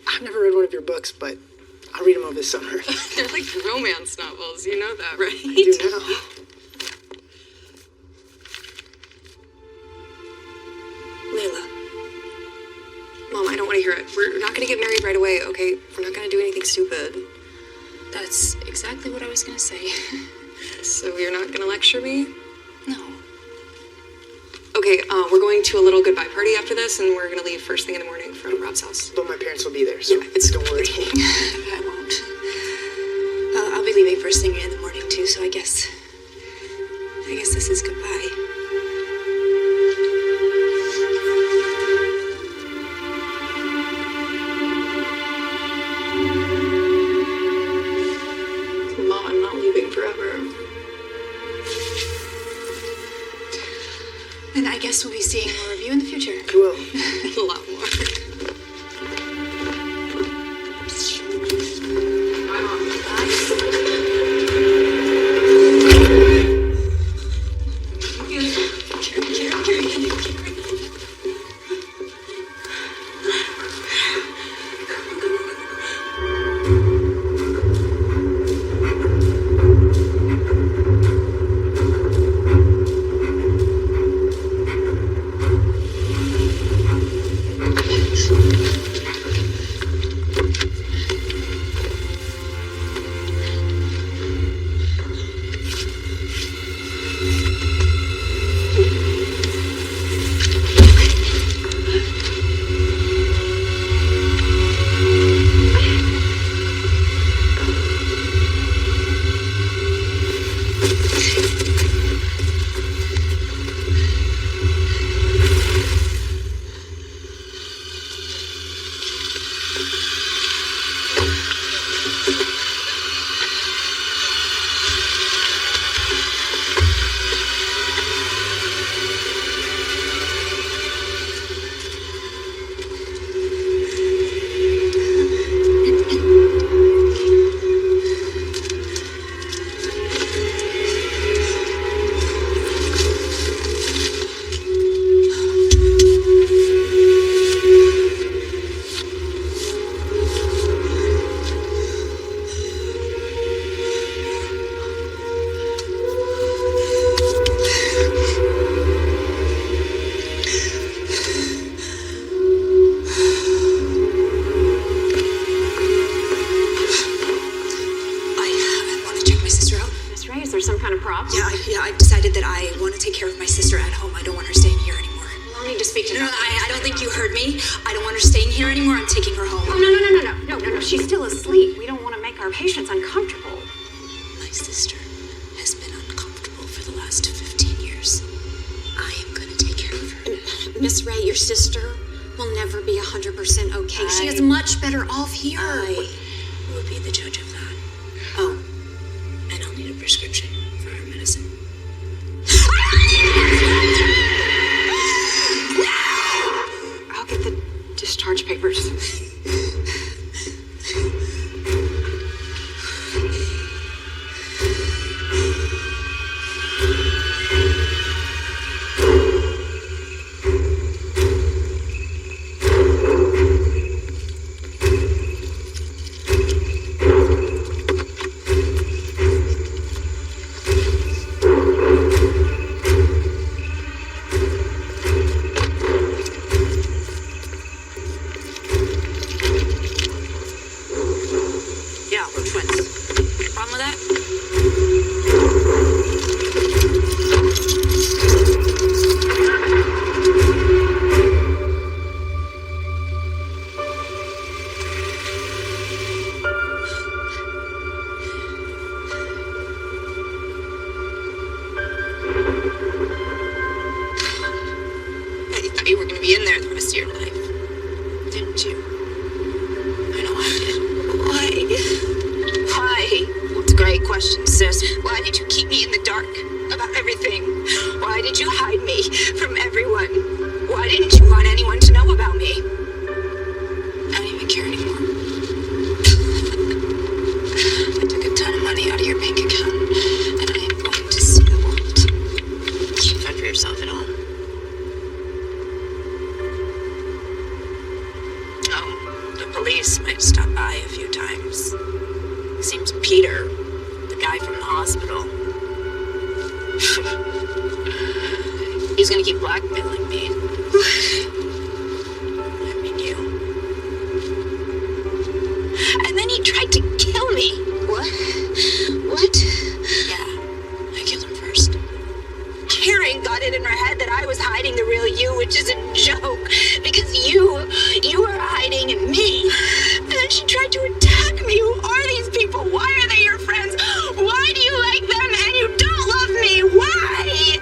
I've never read one of your books, but I'll read them over this summer. They're like romance novels. You know that, right? I do now. Layla. Mom, I don't want to hear it. We're not going to get married right away, okay? We're not going to do anything stupid. That's exactly what I was gonna say. So you're not going to lecture me? No. Okay, we're going to a little goodbye party after this, and we're going to leave first thing in the morning from Rob's house. But my parents will be there, so Yeah, it's don't worry. I won't. I'll be leaving first thing in the morning too, so I guess this is goodbye. Mom, I'm not leaving forever. And I guess we'll be seeing more of you in the future. You will. A lot more. Bye, Mom. Yeah, I've decided that I want to take care of my sister at home. I don't want her staying here anymore. I'll need to speak to No, her. I don't think you heard me. I don't want her staying here anymore. I'm taking her home. Oh, no. She's still asleep. We don't want to make our patients uncomfortable. My sister has been uncomfortable for the last 15 Miss Ray, your sister, will never be 100% okay. She is much better off here. I will be the judge of that. Oh, and I'll need a prescription for her medicine. I'll get the discharge papers. Yeah, we're twins. Problem with that? You thought you were going to be in there the rest of your life, didn't you? I know I did. Why? Well, it's a great question, sis. Why did you keep me in the dark about everything? Why did you hide me from everyone? Why didn't you want anyone to know about me? I don't even care anymore. I took a ton of money out of your bank account, and I am going to see the world. You fend for yourself at home. Oh, the police might have stopped by a few times. Seems Peter, the guy from the hospital, he's gonna keep blackmailing me. I mean you. And then he tried to kill me. What? Yeah, I killed him first. Karen got it in her head that I was hiding the real you, which is a joke. Because you were hiding me. And then she tried to attack me. Who are these people? Why are they your friends? Why do you like them and you don't love me? Why?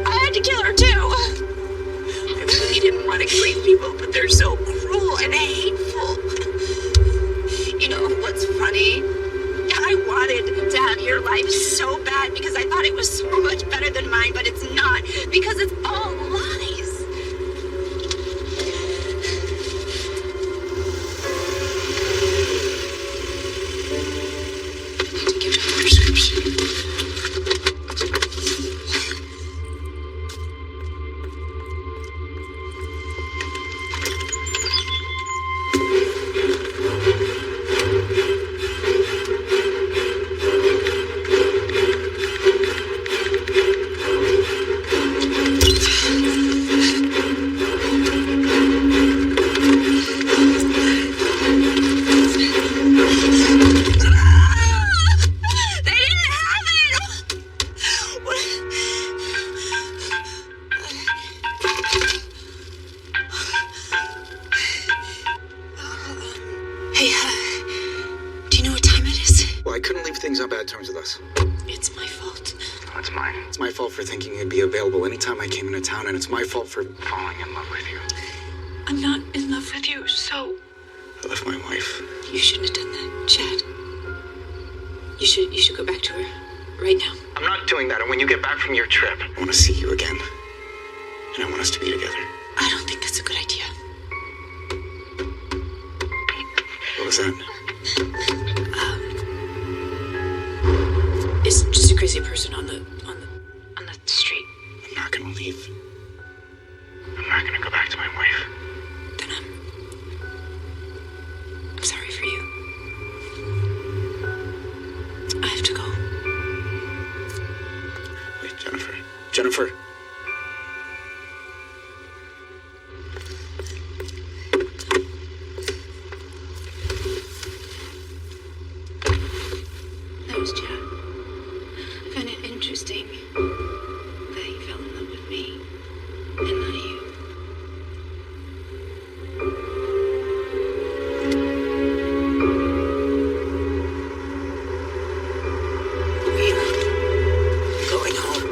I had to kill her too. I really didn't want to kill these people, but they're so cruel and hateful. You know what's funny? I wanted to have your life so bad because I thought it was so much better than mine, but it's not, because it's all lies. I need to give her a prescription. Well, I couldn't leave things on bad terms with us. It's my fault. No, it's mine. It's my fault for thinking you'd be available anytime I came into town, and it's my fault for falling in love with you. I'm not in love with you, so I left my wife. you shouldn't have done that, Chad. You should go back to her right now. I'm not doing that, and when you get back from your trip, I want to see you again. And I want us to be together. I don't think that's a good idea. What was that? It's just a crazy person on the street. I'm not gonna leave. I'm not gonna go back to my wife. Then I'm sorry for you. I have to go. Wait, Jennifer. Jennifer. That was Chad. I find it interesting that he fell in love with me and not you. We're going home.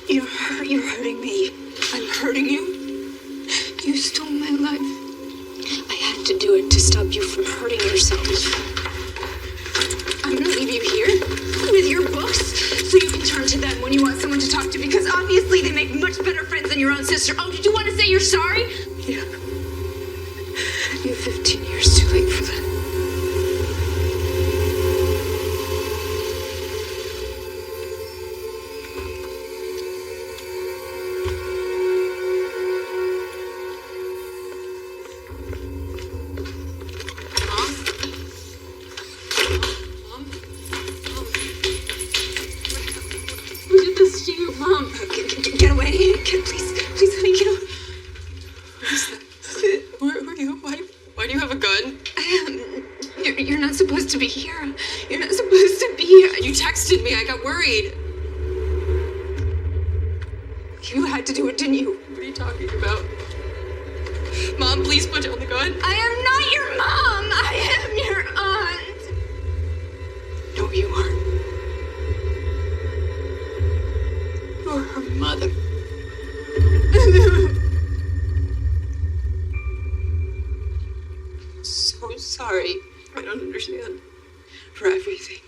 You're hurting me. I'm hurting you. You stole my life. I had to do it to stop you from hurting yourself. I'm gonna leave you here with your books so you can turn to them when you want someone to talk to, because obviously they make much better friends than your own sister. Oh, did you want to say you're sorry? Yeah. You're 15 years too late for that. Who did this to you, Mom? Get away. Please, honey, get away. What is that? Who are you? Why do you have a gun? You're not supposed to be here. You're not supposed to be here. You texted me. I got worried. You had to do it, didn't you? What are you talking about? Mom, please put down the gun. I am not your mom. I am your aunt. No, you aren't. You're her mother. So sorry. I don't understand. For everything.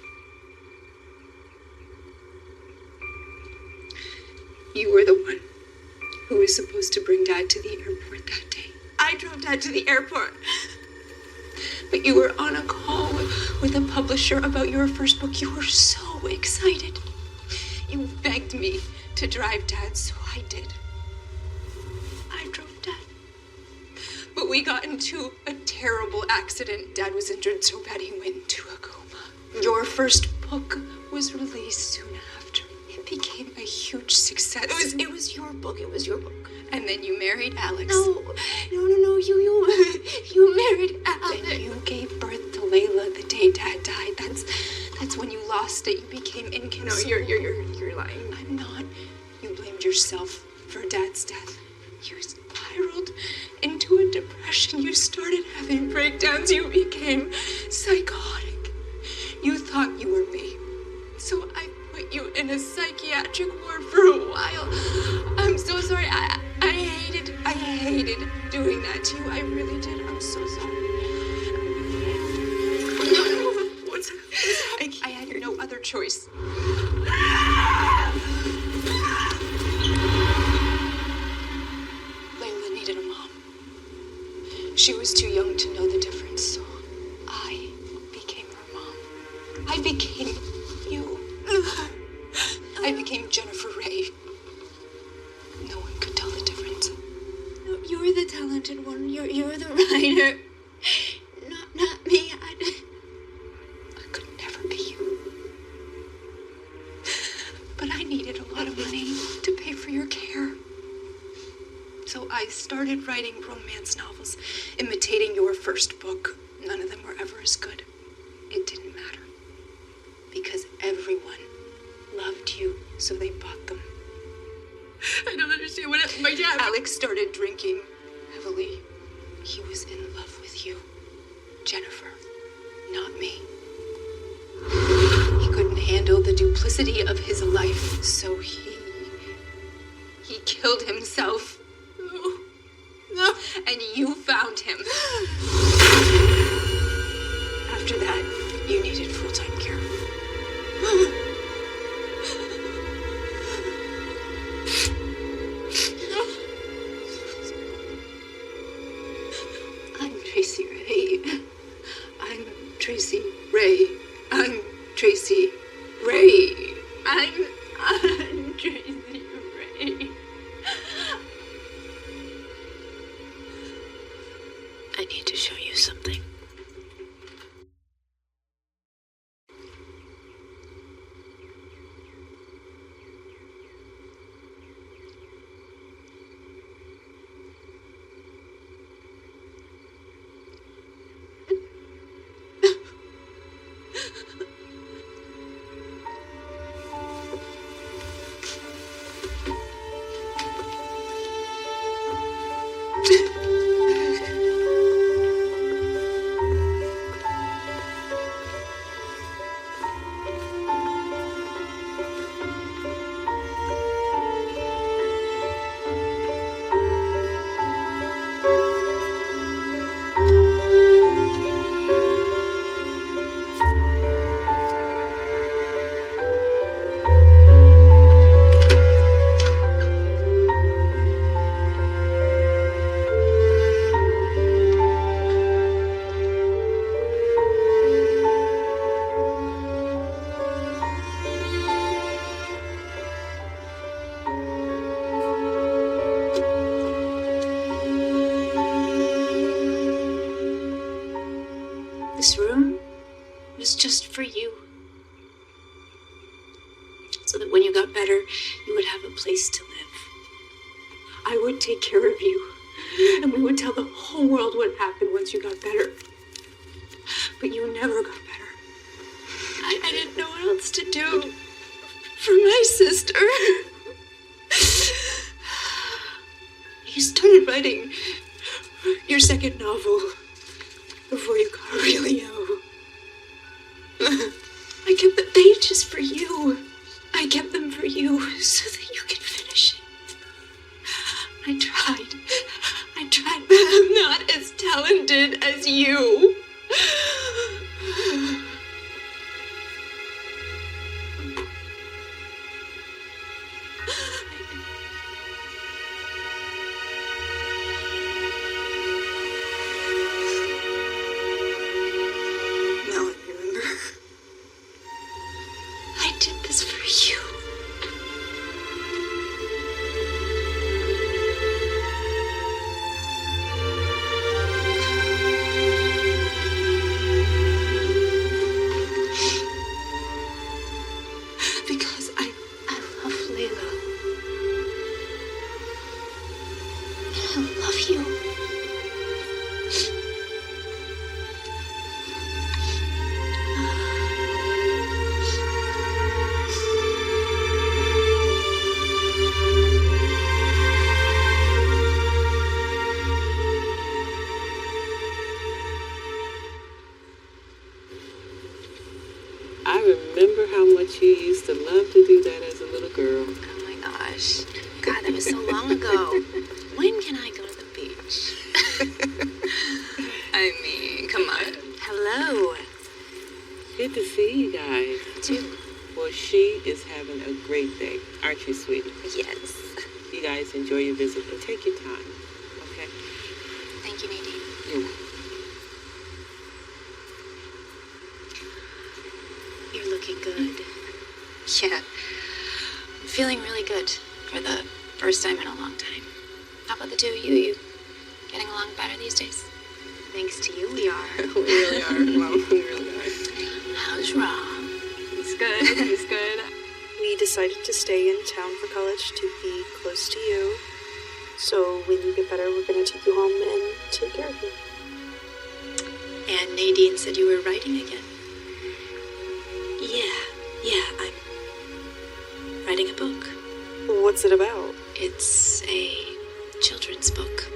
You were the one who was supposed to bring Dad to the airport that day. I drove Dad to the airport. But you were on a call with a publisher about your first book. You were so excited. You begged me to drive Dad, so I did. I drove Dad. But we got into a terrible accident. Dad was injured so bad he went into a coma. Your first book was released soon after. It became a huge success. It was your book. It was your book. And then you married Alex. No. You married Alex. Then you gave birth to Layla the day Dad died. That's when you lost it. You became inconsolable. No, you're lying. I'm not. You blamed yourself for Dad's death. You spiraled into a depression. You started having breakdowns. You became psychotic. You thought you were me. So I put you in a psychiatric ward for a while. I'm so sorry. I hated doing that to you. I really did. I'm so sorry. No. What's happening? I had no other choice. Layla needed a mom. She was too young to know the difference, so I became her mom. I became you. I became Jennifer Ray. No one could tell the difference. No, you were the talented one. You're the writer. Not me. I could never be you. But I needed a lot of money to pay for your care. So I started writing romance novels, imitating your first book. None of them were ever as good. It didn't matter. Because everyone loved you, so they bought them. I don't understand what my dad... Alex started drinking heavily. He was in love with you, Jennifer, not me. He couldn't handle the duplicity of his life, so he killed himself. No. And you found him. After that, you needed full-time care. I'm Tracy Ray. I'm Tracy Ray. I'm Tracy Ray. I'm Tracy Ray. I need to show you something. better, you would have a place to live. I would take care of you, and we would tell the whole world what happened once you got better. But you never got better. I didn't know what else to do for my sister. You started writing your second novel before you got really ill. I kept the pages for you. I kept them for you so that you could finish it. I tried, but I'm not as talented as you. Now I remember. I did this for you. Because I love Layla. And I love you. I remember how much you used to love to do that as a little girl. Oh my gosh. God, that was so long ago. When can I go to the beach? I mean, come on. Hello. Good to see you guys. You too. Well, she is having a great day. Aren't you, sweetie? Yes. You guys enjoy your visit and take your time, okay? Thank you, Nadine. You're welcome. You're looking good. Yeah. I'm feeling really good for the first time in a long time. How about the two of you? You getting along better these days? Thanks to you, we are. We really are, Mom. We really are. How's Rob? He's good. He's good. We decided to stay in town for college to be close to you. So when you get better, we're going to take you home and take care of you. And Nadine said you were writing again. Yeah, I'm writing a book. What's it about? It's a children's book.